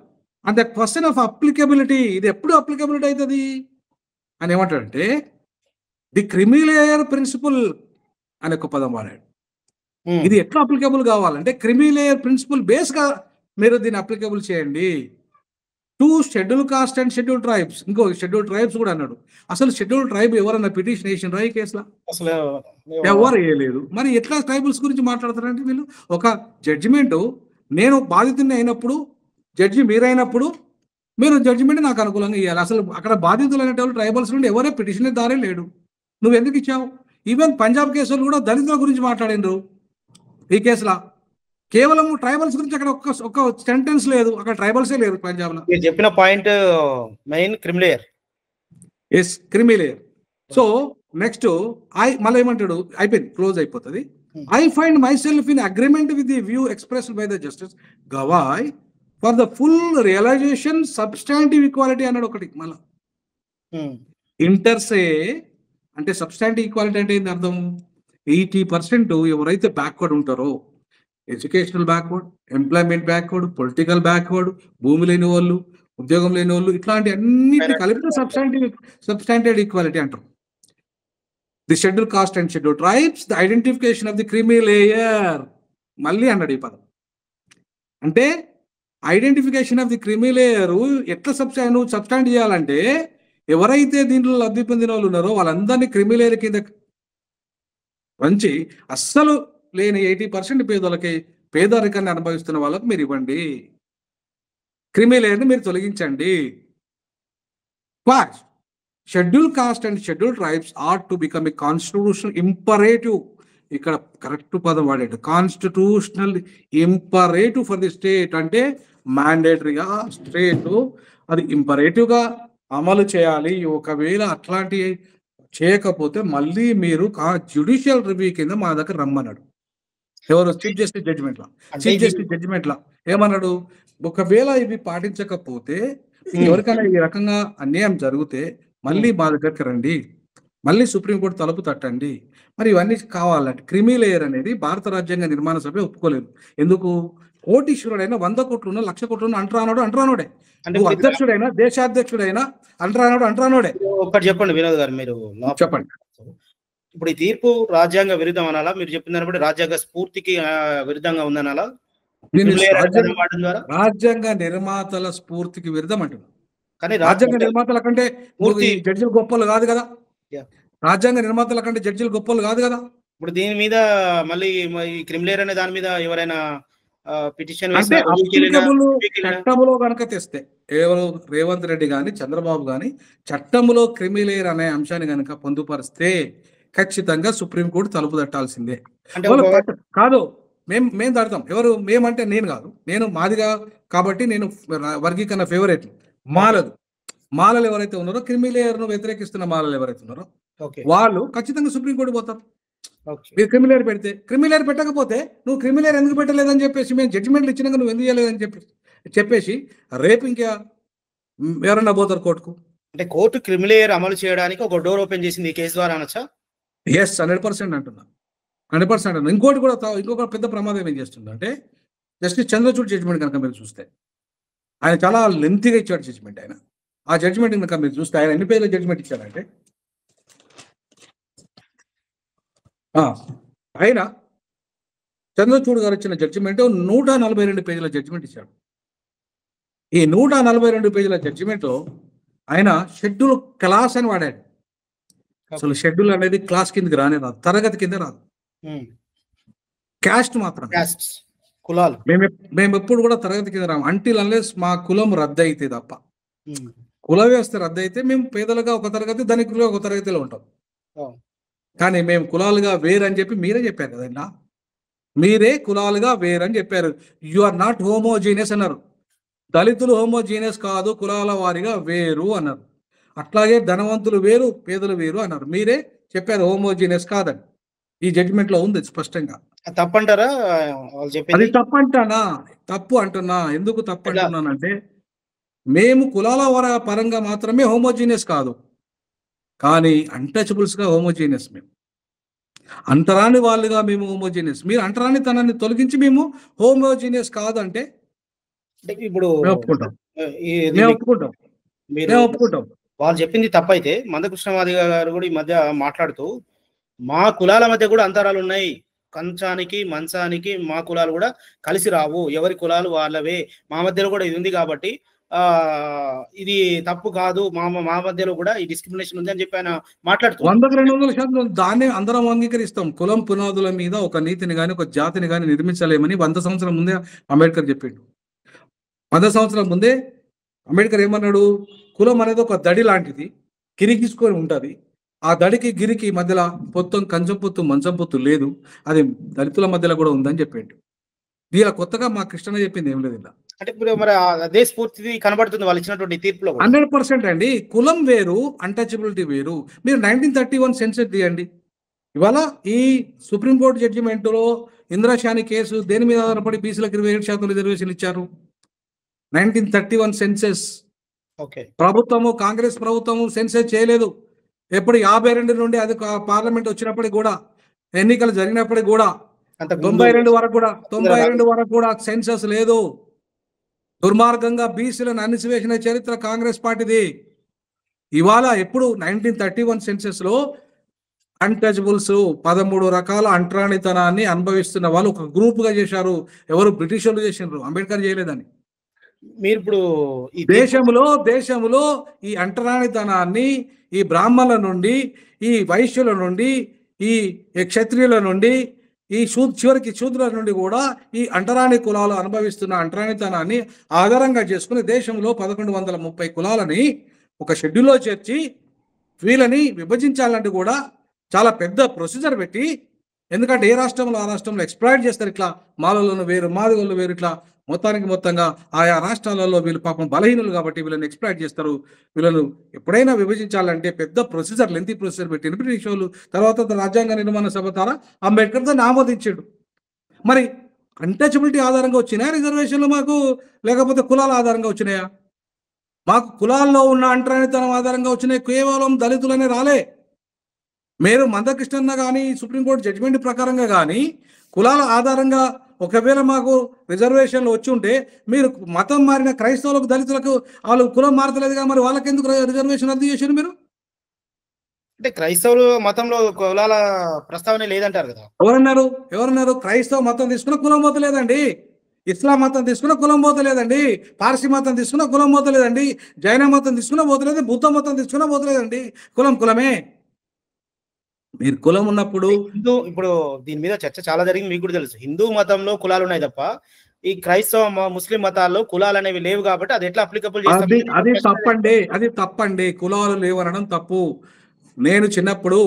and the question of applicability, ఇది ఎప్పుడు అప్లికబిలిటీ అవుతుంది అని ఏమంటాడంటే ది క్రిమిలేయర్ ప్రిన్సిపల్ అనే ఒక పదం వాడాడు. ఇది ఎట్లా అప్లికబుల్ కావాలంటే క్రిమి లేయర్ ప్రిన్సిపల్ బేస్గా మీరు దీన్ని అప్లికబుల్ చేయండి to schedule caste and schedule tribes. ఇంకో షెడ్యూల్ ట్రైబ్స్ కూడా అన్నాడు. అసలు షెడ్యూల్ ట్రైబ్ ఎవరన్నా పిటిషన్ వేసిన ఈ కేసులో అసలు ఎవరు వేయలేదు. మరి ఎట్లా ట్రైబల్స్ గురించి మాట్లాడతారంటే వీళ్ళు? ఒక జడ్జిమెంట్ నేను బాధితుడిని అయినప్పుడు, జడ్జి మీరైనప్పుడు మీరు జడ్జిమెంట్ నాకు అనుకూలంగా ఇవ్వాలి. అసలు అక్కడ బాధితులు అనేటప్పుడు ట్రైబల్స్ నుండి ఎవరే పిటిషన్ దారే లేడు. నువ్వు ఎందుకు ఇచ్చావు? ఈవెన్ పంజాబ్ కేసులు కూడా దళితుల గురించి మాట్లాడినరు ఈ కేసులో. కేవలం ట్రైబల్స్ గురించి అక్కడ ఒక్క సెంటెన్స్ లేదు. అక్కడ ట్రైబల్సే లేరు పంజాబ్లో. మీరు చెప్పిన point main creamy layer. Yes, creamy layer. So next మళ్ళీ ఏమంటాడు? అయిపోయింది, క్లోజ్ అయిపోతుంది. I find myself in agreement with the view expressed by the justice Gavai for the full realisation substantive equality అన్నాడు ఒకటి. మళ్ళీ ఇంటర్సే అంటే సబ్స్టాంటివ్ ఈక్వాలిటీ అంటే ఏంటి అర్థం? 80% ఎవరైతే బ్యాక్వర్డ్ ఉంటారో, educational backward, employment backward, political backward, భూమి లేని వాళ్ళు, ఉద్యోగం లేని వాళ్ళు, ఇట్లాంటి అన్నిటి కలిపితే సబ్స్టాంటివ్ ఈక్వాలిటీ అంటారు. The schedule caste and schedule tribes, the identification of the క్రిమి లేయర్. మళ్ళీ అన్నాడు ఈ పదం. అంటే ఐడెంటిఫికేషన్ ఆఫ్ ది క్రిమి లేయర్ ఎట్లా నువ్వు సబ్స్టాండ్ చేయాలంటే ఎవరైతే దీంట్లో లబ్ధి పొందిన వాళ్ళు ఉన్నారో వాళ్ళందరినీ క్రిమి లేయర్ కింద మంచి అస్సలు లేని 80% పేదలకి, పేదరికాన్ని అనుభవిస్తున్న వాళ్ళకి మీరు ఇవ్వండి. క్రిమి లేయర్ని మీరు తొలగించండి. Schedule caste and schedule tribes are to become a constitutional imperative. ఇక్కడ కరెక్ట్ పదం వాడాడు, constitutional imperative for the state. అంటే మ్యాండేటరీగా స్టేట్ అది ఇంపరేటివ్గా అమలు చేయాలి. ఒకవేళ అట్లాంటి చేయకపోతే మళ్ళీ మీరు జ్యుడిషియల్ రివ్యూ కింద మా దగ్గర రమ్మన్నాడు. ఎవరు? చీఫ్ జస్టిస్ జడ్జిమెంట్లా ఏమన్నాడు? ఒకవేళ ఇవి పాటించకపోతే ఎవరికైనా ఈ రకంగా అన్యాయం జరిగితే మళ్ళీ మా దగ్గరికి రండి, మళ్ళీ సుప్రీంకోర్టు తలుపు తట్టండి. మరి ఇవన్నీ కావాలంటే క్రిమి లేయర్ అనేది భారత రాజ్యాంగ నిర్మాణ సభ ఒప్పుకోలేదు. ఎందుకు? కోటీశ్వరుడైనా 100 కోట్లు ఉన్న 1,00,000 కోట్లు ఉన్న అంటరానోడే. నువ్వు అధ్యక్షుడైనా, దేశాధ్యక్షుడైనా అంటరానోడే. ఒకటి చెప్పండి వినోద్ గారు, మీరు చెప్పండి. ఇప్పుడు ఈ తీర్పు రాజ్యాంగ విరుద్ధం అనాలా? మీరు చెప్పిన దాన్ని బట్టి రాజ్యాంగ స్ఫూర్తికి విరుద్ధంగా ఉందనాలా? రాజ్యాంగ నిర్మాతల స్ఫూర్తికి విరుద్ధం అంటున్నా. కానీ రాజ్యాంగ నిర్మాతల కంటే జడ్జిలు గొప్పలు కాదు కదా. రాజ్యాంగ నిర్మాతల కంటే జడ్జిలు గొప్పలు కాదు కదా. ఇప్పుడు దీని మీద మళ్ళీ క్రిమిలేయర్ అనే దాని మీద ఎవరైనా పిటిషన్ చట్టములో కనుక తెస్తే, ఎవరు రేవంత్ రెడ్డి గాని, చంద్రబాబు గాని చట్టములో క్రిమిలేయర్ అనే అంశాన్ని కనుక పొందుపరిస్తే ఖచ్చితంగా సుప్రీంకోర్టు తలుపు తట్టాల్సిందే. కాదు, మేము తడతాం. ఎవరు? మేమంటే నేను కాదు, నేను మాదిగా కాబట్టి నేను వర్గీకరణ ఫేవరెట్. మాలలు ఎవరైతే ఉన్నారో, క్రిమిలేయర్ ను వ్యతిరేకిస్తున్న మాలలు ఎవరైతే ఉన్నారో వాళ్ళు ఖచ్చితంగా సుప్రీంకోర్టు పోతారు. మీరు క్రిమిలేయర్ పెడితే, క్రిమిలేయర్ పెట్టకపోతే నువ్వు క్రిమిలేయర్ ఎందుకు పెట్టలేదని చెప్పేసి మేము జడ్జిమెంట్లు ఇచ్చినాక నువ్వు ఎందుకు చేయలేదని చెప్పేసి రేపు ఇంకా ఎవరన్నా పోతారు కోర్టుకు. అంటే కోర్టు క్రిమిలేయర్ అమలు చేయడానికి ఒక డోర్ ఓపెన్ చేసింది ఈ కేసు ద్వారా అనొచ్చా? ఎస్, 100% అంటున్నా. 100% అంటున్నా. ఇంకొక పెద్ద ప్రమాదం ఏం చేస్తుంది అంటే, జస్టిస్ చంద్రచూడ్ జడ్జిమెంట్ కనుక మీరు చూస్తే, ఆయన చాలా లెంతీగా ఇచ్చాడు జడ్జిమెంట్. ఆయన ఆ జడ్జిమెంట్ కనుక మీరు చూస్తే ఆయన ఎన్ని పేజీల జడ్జిమెంట్ ఇచ్చాడంటే, ఆయన చంద్రచూడ్ గారు ఇచ్చిన జడ్జిమెంట్ 142 పేజీల జడ్జిమెంట్ ఇచ్చాడు. ఈ 142 పేజీల జడ్జిమెంట్ ఆయన షెడ్యూల్ క్లాస్ అని వాడాడు. అసలు షెడ్యూల్ అనేది క్లాస్ కిందకి రానే రాదు, తరగతి కింద రాదు. క్యాస్ట్ మాత్రం, కులాలు మేము ఎప్పుడు కూడా తరగతి కింద రాము అంటిల్ అన్లెస్ మా కులం రద్దు అయితే తప్ప. కుల వ్యవస్థ రద్దు అయితే మేము పేదలుగా ఒక తరగతి, ధనికులుగా ఒక తరగతిలో ఉంటాం. కానీ మేము కులాలుగా వేరని చెప్పి మీరే చెప్పారు కదన్నా. మీరే కులాలుగా వేరని చెప్పారు. యు ఆర్ నాట్ హోమోజీనియస్ అన్నారు. దళితులు హోమోజీనియస్ కాదు, కులాల వారిగా వేరు అన్నారు. అట్లాగే ధనవంతులు వేరు, పేదలు వేరు అన్నారు. మీరే చెప్పారు హోమోజీనియస్ కాదని. ఈ జడ్జిమెంట్ లో ఉంది స్పష్టంగా. తప్పంటారా? అది తప్పంటానా? తప్పు అంటున్నా. ఎందుకు తప్పు అంటున్నానంటే, మేము కులాల పరంగా మాత్రమే హోమోజీనియస్ కాదు, కానీ అన్టచబుల్స్ గా హోమోజీనియస్. మేము అంటరాని వాళ్ళుగా మేము హోమోజీనియస్. మీరు అంటరాని తనాన్ని తొలగించి మేము హోమోజీనియస్ కాదు అంటే ఇప్పుడు ఒప్పుకుంటాం. వాళ్ళు చెప్పింది తప్పైతే మందకృష్ణమాది గారు కూడా ఈ మధ్య మాట్లాడుతూ, మా కులాల మధ్య కూడా అంతరాలు ఉన్నాయి, కంచానికి మంచానికి మా కులాలు కూడా కలిసి రావు, ఎవరి కులాలు వాళ్ళవే, మా మధ్యలో కూడా ఇది ఉంది కాబట్టి ఇది తప్పు కాదు, మా మధ్యలో కూడా ఈ డిస్క్రిమినేషన్ ఉంది అని చెప్పి ఆయన మాట్లాడుతున్నారు. 100-200% దాన్ని అందరం అంగీకరిస్తాం. కులం పునాదుల మీద ఒక నీతిని గాని ఒక జాతిని గాని నిర్మించలేమని 100 సంవత్సరం ముందే అంబేద్కర్ చెప్పిండు. 100 సంవత్సరం ముందే అంబేద్కర్ ఏమన్నాడు? కులం అనేది ఒక దడి లాంటిది, గిరిగీసుకొని ఉంటుంది. ఆ దడికి గిరికి మధ్యలో పొత్తం కంచం పొత్తు మంచం పొత్తు లేదు, అది దళితుల మధ్యలో కూడా ఉందని చెప్పిండు. ఇలా కొత్తగా మా కృష్ణ చెప్పింది ఏం లేదు. ఇలా అంటే ఇప్పుడు మరి అదే స్ఫూర్తి కనబడుతుంది వాళ్ళు ఇచ్చినటువంటి తీర్పులో. 100% అండి. కులం వేరు, అన్టచబిలిటీ వేరు. మీరు 1931 సెన్సెస్ తీయండి. ఇవాళ ఈ సుప్రీంకోర్టు జడ్జిమెంట్లో ఇందిరాశాని కేసు దేని మీద ఆధారపడి బీసీలకు 27% రిజర్వేషన్ ఇచ్చారు? 1931 సెన్సెస్. ఓకే, ప్రభుత్వము, కాంగ్రెస్ ప్రభుత్వము సెన్సెస్ చేయలేదు. ఎప్పుడు 52 నుండి అది పార్లమెంట్ వచ్చినప్పటికి కూడా, ఎన్నికలు జరిగినప్పటికి కూడా 92 వరకు కూడా సెన్సెస్ లేదు. దుర్మార్గంగా బీసీలను అణిచివేసిన చరిత్ర కాంగ్రెస్ పార్టీది. ఇవాళ ఎప్పుడు 1931 సెన్సెస్ లో అన్టచబుల్స్ 13 రకాల అంటరానితనాన్ని అనుభవిస్తున్న వాళ్ళు ఒక గ్రూప్ గా చేశారు. ఎవరు? బ్రిటిష్ వాళ్ళు చేసినారు, అంబేద్కర్ చేయలేదని. మీరు ఇప్పుడు ఈ దేశంలో ఈ అంటరానితనాన్ని ఈ బ్రాహ్మణుల నుండి, ఈ వైశ్యుల నుండి, ఈ క్షత్రియుల నుండి, ఈ చివరికి శూద్రుల నుండి కూడా ఈ అంటరాని కులాలు అనుభవిస్తున్న అంటరానితనాన్ని ఆధారంగా చేసుకుని దేశంలో 1130 కులాలని ఒక షెడ్యూల్లో చేర్చి వీళ్ళని విభజించాలంటే కూడా చాలా పెద్ద ప్రొసీజర్ పెట్టి, ఎందుకంటే ఏ రాష్ట్రంలో ఆ రాష్ట్రంలో ఎక్స్ప్లాయిట్ చేస్తారు. ఇట్లా మాలలను వేరు, మాదిగోళ్ళు వేరు, ఇట్లా మొత్తంగా ఆయా రాష్ట్రాలలో వీళ్ళు పాపం బలహీనులు కాబట్టి వీళ్ళని ఎక్స్ప్లాయిట్ చేస్తారు. వీళ్ళను ఎప్పుడైనా విభజించాలంటే పెద్ద ప్రొసీజర్, లెంతీ ప్రొసీజర్ పెట్టి బ్రిటిష్ వాళ్ళు తర్వాత రాజ్యాంగ నిర్మాణ సభ ద్వారా అంబేద్కర్ దాన్ని ఆమోదించాడు. మరి అన్టచబిలిటీ ఆధారంగా వచ్చినాయా రిజర్వేషన్లు మాకు, లేకపోతే కులాల ఆధారంగా వచ్చినాయా? మాకు కులాల్లో ఉన్న అంటరానితనం ఆధారంగా వచ్చినాయి, కేవలం దళితులనే రాలే. మీరు మందకృష్ణన్న కానీ సుప్రీంకోర్టు జడ్జిమెంట్ ప్రకారంగా కానీ కులాల ఆధారంగా ఒకవేళ మాకు రిజర్వేషన్లు వచ్చి ఉంటే, మీరు మతం మారిన క్రైస్తవులకు, దళితులకు వాళ్ళు కులం మారతలేదుగా, మరి వాళ్ళకి ఎందుకు రిజర్వేషన్ రద్దు చేశారు మీరు? అంటే క్రైస్తవులు మతంలో కులాల ప్రస్తావన లేదంటారు కదా. ఎవరన్నారు? క్రైస్తవ మతం తీసుకున్న కులం పోతలేదండి, ఇస్లాం మతం తీసుకున్న కులం పోతలేదండి, పార్సీ మతం తీసుకున్న కులం పోతలేదండి, జైన మతం తీసుకున్న పోతలేదు, బుద్ధ మతం తీసుకున్న పోతలేదండి. కులమే. మీరు కులం ఉన్నప్పుడు హిందూ, ఇప్పుడు దీని మీద చర్చ చాలా జరిగింది, మీకు కూడా తెలుసు. హిందూ మతంలో కులాలు ఉన్నాయి తప్ప ఈ క్రైస్తవ ముస్లిం మతాల్లో కులాలు అనేవి లేవు కాబట్టి అది ఎట్లా అప్లికబుల్ చేస్తారు? అది తప్పండి. కులాలు లేవనడం తప్పు. నేను చిన్నప్పుడు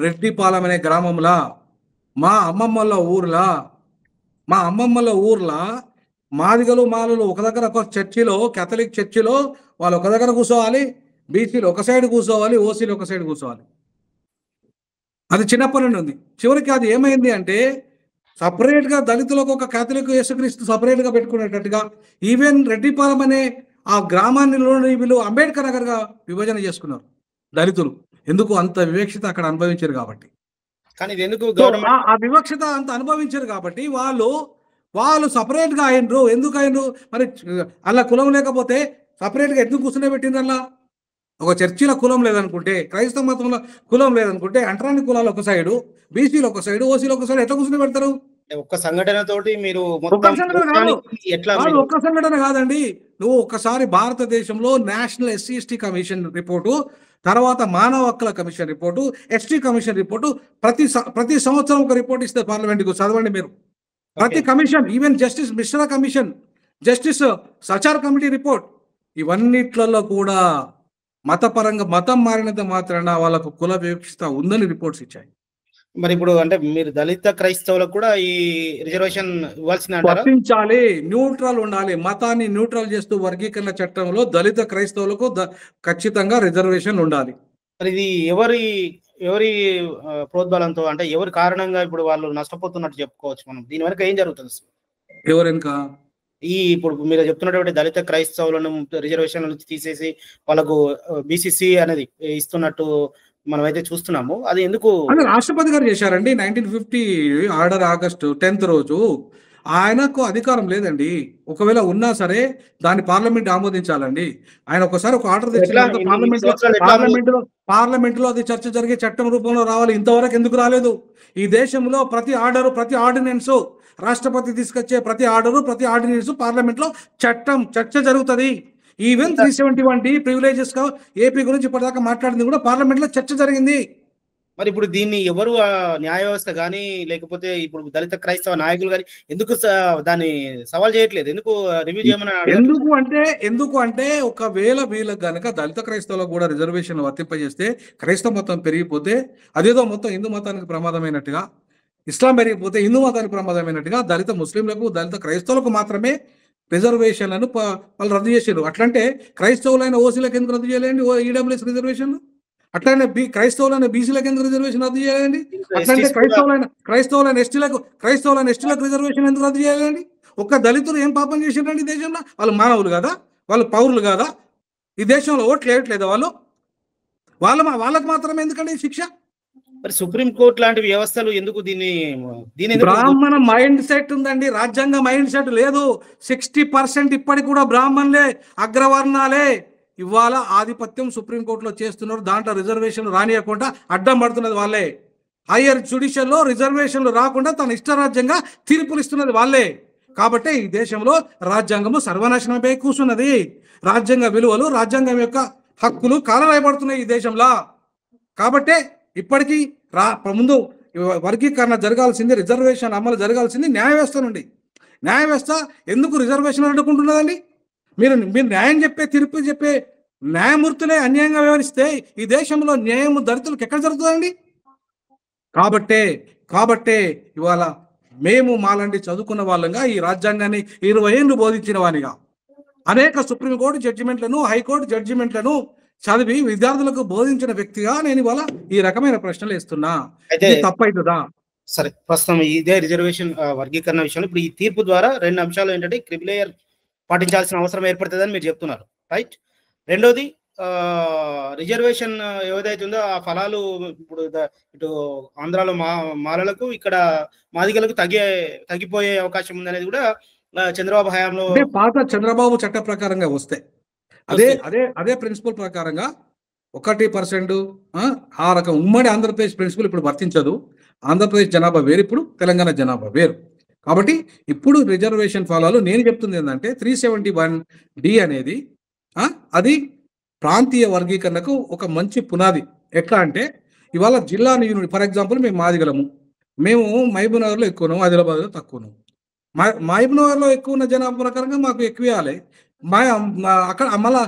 రెడ్డిపాలెం అనే గ్రామంలో మా అమ్మమ్మల ఊర్లో మాదిగలు మాలలు ఒక దగ్గర, ఒక చర్చిలో, కేథలిక్ చర్చిలో వాళ్ళు ఒక దగ్గర కూర్చోవాలి, బీసీలు ఒక సైడ్ కూర్చోవాలి, ఓసీలు ఒక సైడ్ కూర్చోవాలి. అది చిన్నప్పటి నుండి ఉంది. చివరికి అది ఏమైంది అంటే సపరేట్గా దళితులకు ఒక కేథలిక్ యేసుక్రీస్తు సపరేట్గా పెట్టుకునేటట్టుగా ఈవెన్ రెడ్డిపాలెం అనే ఆ గ్రామాన్ని వీళ్ళు అంబేద్కర్ నగర్గా విభజన చేసుకున్నారు దళితులు. ఎందుకు? అంత వివక్షత అక్కడ అనుభవించారు కాబట్టి. కానీ ఎందుకు ఆ వివక్షత అంత అనుభవించారు కాబట్టి వాళ్ళు సపరేట్గా అయినరు. ఎందుకు అయినరు? మరి అలా కులం లేకపోతే సపరేట్గా ఎందుకు కూర్చునే పెట్టిండ్రు? అలా ఒక చర్చిలో కులం లేదనుకుంటే, క్రైస్తవ మతంలో కులం లేదనుకుంటే, అంటరాని కులాలు ఒక సైడు, బీసీలు ఒక సైడు, ఓసీలు ఒక సైడు ఎట్లా కూర్చుని పెడతారు? ఒక్క సంఘటన తోటి మీరు ఒక్క సంఘటన కాదండి. నువ్వు ఒక్కసారి భారతదేశంలో నేషనల్ ఎస్సీ/ఎస్టీ కమిషన్ రిపోర్టు, తర్వాత మానవ హక్కుల commission report, ST commission report, ప్రతి సంవత్సరం ఒక రిపోర్ట్ ఇస్తే పార్లమెంట్కు, చదవండి మీరు. ప్రతి commission, even justice Mishra commission, justice Sachar committee report, ఇవన్నిట్లలో కూడా మతపరంగా మతం మారినంత మాత్రాన వాళ్ళకు కుల వివక్షత ఉందని రిపోర్ట్స్ ఇచ్చాయి. మరి ఇప్పుడు అంటే మీరు దళిత క్రైస్తవులకు కూడా ఈ రిజర్వేషన్ ఇవ్వాల్సిన వర్తించాలి, న్యూట్రల్ ఉండాలి. మతాన్ని న్యూట్రల్ చేస్తూ వర్గీకరణ చట్టంలో దళిత క్రైస్తవులకు ఖచ్చితంగా రిజర్వేషన్ ఉండాలి. మరి ఇది ఎవరి ప్రోద్బలంతో, అంటే ఎవరి కారణంగా ఇప్పుడు వాళ్ళు నష్టపోతున్నట్టు చెప్పుకోవచ్చు మనం? దీని వెనక ఏం జరుగుతుంది? ఎవరెనక ఇప్పుడు మీరు చెప్తున్నటువంటి దళిత క్రైస్తవులను రిజర్వేషన్ నుంచి తీసేసి వాళ్ళకు బీసీసీ అనేది ఇస్తున్నట్టు మనం అయితే చూస్తున్నాము. అది ఎందుకు? రాష్ట్రపతి గారు చేశారండి 1950 ఆర్డర్ August 10th రోజు. ఆయనకు అధికారం లేదండి. ఒకవేళ ఉన్నా సరే దాన్ని పార్లమెంట్ ఆమోదించాలండి. ఆయన ఒకసారి ఒక ఆర్డర్ తెచ్చిన పార్లమెంట్లో అది చర్చ జరిగే చట్టం రూపంలో రావాలి. ఇంతవరకు ఎందుకు రాలేదు? ఈ దేశంలో ప్రతి ఆర్డరు, ప్రతి ఆర్డినెన్సు, రాష్ట్రపతి తీసుకొచ్చే ప్రతి ఆర్డరు, ప్రతి ఆర్డినెన్స్ పార్లమెంట్లో చర్చ జరుగుతుంది. ఈవెన్ 371 ప్రివిలేజెస్ ఏపీ గురించి ఇప్పటిదాకా మాట్లాడింది కూడా పార్లమెంట్లో చర్చ జరిగింది. మరి ఇప్పుడు దీన్ని ఎవరు న్యాయ వ్యవస్థ కానీ లేకపోతే ఇప్పుడు దళిత క్రైస్తవ నాయకులు కానీ ఎందుకు దాన్ని సవాల్ చేయట్లేదు? ఎందుకు రివ్యూ చేయమని ఎందుకు అంటే ఒకవేళ వీళ్ళకి గనక దళిత క్రైస్తవులకు కూడా రిజర్వేషన్లు వర్తింపజేస్తే క్రైస్తవ మతం పెరిగిపోతే అదేదో మొత్తం హిందూ మతానికి ప్రమాదమైనట్టుగా, ఇస్లాం పెరిగిపోతే హిందూ మతానికి ప్రమాదమైనట్టుగా దళిత ముస్లింలకు, దళిత క్రైస్తవులకు మాత్రమే రిజర్వేషన్లను వాళ్ళు రద్దు చేశారు. అట్లంటే క్రైస్తవులైన ఓసీలకు ఎందుకు రద్దు చేయలేండి ఈడబ్ల్యూఎస్ రిజర్వేషన్లు? అట్లానే క్రైస్తవులైన బీసీలకు ఎందుకు రిజర్వేషన్ రద్దు చేయాలండి? అట్లంటే క్రైస్తవులైన ఎస్టీలకు రిజర్వేషన్ ఎందుకు రద్దు చేయాలండి? ఒక్క దళితులు ఏం పాపం చేసిండ్రండి ఈ దేశంలో? వాళ్ళు మానవులు కాదా? వాళ్ళు పౌరులు కాదా? ఈ దేశంలో ఓట్లు వేయట్లేదా వాళ్ళకు మాత్రమే ఎందుకండి శిక్ష? మరి సుప్రీంకోర్టు లాంటి వ్యవస్థలు ఎందుకు దీన్ని బ్రాహ్మణ మైండ్ సెట్ ఉందండి, రాజ్యాంగ మైండ్ సెట్ లేదు. 60% ఇప్పటికి కూడా బ్రాహ్మణులే, అగ్రవర్ణాలే ఇవాళ ఆధిపత్యం సుప్రీంకోర్టులో చేస్తున్నారు. దాంట్లో రిజర్వేషన్లు రానియకుండా అడ్డం పడుతున్నది వాళ్ళే. హయ్యర్ జ్యుడిషియల్లో రిజర్వేషన్లు రాకుండా తన ఇష్టరాజ్యంగా తీర్పులు ఇస్తున్నది వాళ్ళే. కాబట్టి ఈ దేశంలో రాజ్యాంగము సర్వనాశనమై కూర్చున్నది. రాజ్యాంగ విలువలు, రాజ్యాంగం యొక్క హక్కులు కాలరాయబడుతున్నాయి ఈ దేశంలో. కాబట్టే ఇప్పటికీ ముందు వర్గీకరణ జరగాల్సింది, రిజర్వేషన్ అమలు జరగాల్సింది న్యాయ వ్యవస్థ నుండి. న్యాయ వ్యవస్థ ఎందుకు రిజర్వేషన్ అడ్డుకుంటున్నదండి? మీరు న్యాయం తీర్పు చెప్పే న్యాయమూర్తులే అన్యాయంగా వ్యవహరిస్తే ఈ దేశంలో న్యాయం దళితులకు ఎక్కడ జరుగుతుందండి? కాబట్టే ఇవాళ మేము మాలాంటి చదువుకున్న వాళ్ళంగా ఈ రాజ్యాంగాన్ని 20 ఏళ్ళు బోధించిన వానిగా అనేక సుప్రీంకోర్టు జడ్జిమెంట్లను, హైకోర్టు జడ్జిమెంట్లను చదివి విద్యార్థులకు బోధించిన వ్యక్తిగా నేను ఇవాళ ఈ రకమైన ప్రశ్నలు వేస్తున్నా. అయితే తప్పైతుందా? సరే, ప్రస్తుతం ఇదే రిజర్వేషన్ వర్గీకరణ విషయంలో ఇప్పుడు ఈ తీర్పు ద్వారా 2 అంశాలు ఏంటంటే క్రిమిలేయర్ పాటించాల్సిన అవసరం ఏర్పడుతుందని మీరు చెప్తున్నారు, రైట్? రెండోది రిజర్వేషన్ ఏదైతే ఉందో ఆ ఫలాలు ఇప్పుడు ఇటు ఆంధ్రాలో మాలలకు, ఇక్కడ మాదిగలకు తగ్గిపోయే అవకాశం ఉందనేది కూడా చంద్రబాబు హయాంలో, పాత చంద్రబాబు చట్ట ప్రకారంగా వస్తే అదే ప్రిన్సిపల్ ప్రకారంగా 1% ఆ రకం ఉమ్మడి ఆంధ్రప్రదేశ్ ప్రిన్సిపల్ ఇప్పుడు వర్తించదు. ఆంధ్రప్రదేశ్ జనాభా వేరు, ఇప్పుడు తెలంగాణ జనాభా వేరు. కాబట్టి ఇప్పుడు రిజర్వేషన్ ఫలాలు నేను చెప్తుంది ఏంటంటే 371D అనేది అది ప్రాంతీయ వర్గీకరణకు ఒక మంచి పునాది. ఎట్లా అంటే ఇవాళ జిల్లా ఫర్ ఎగ్జాంపుల్ మేము మాదిగలము, మేము మహబూబ్నగర్లో ఎక్కువను, ఆదిలాబాద్లో తక్కువను. మహబూబ్నగర్లో ఎక్కువ ఉన్న జనాభా ప్రకారంగా మాకు ఎక్కువ ఇవ్వాలి. అక్కడ మళ్ళా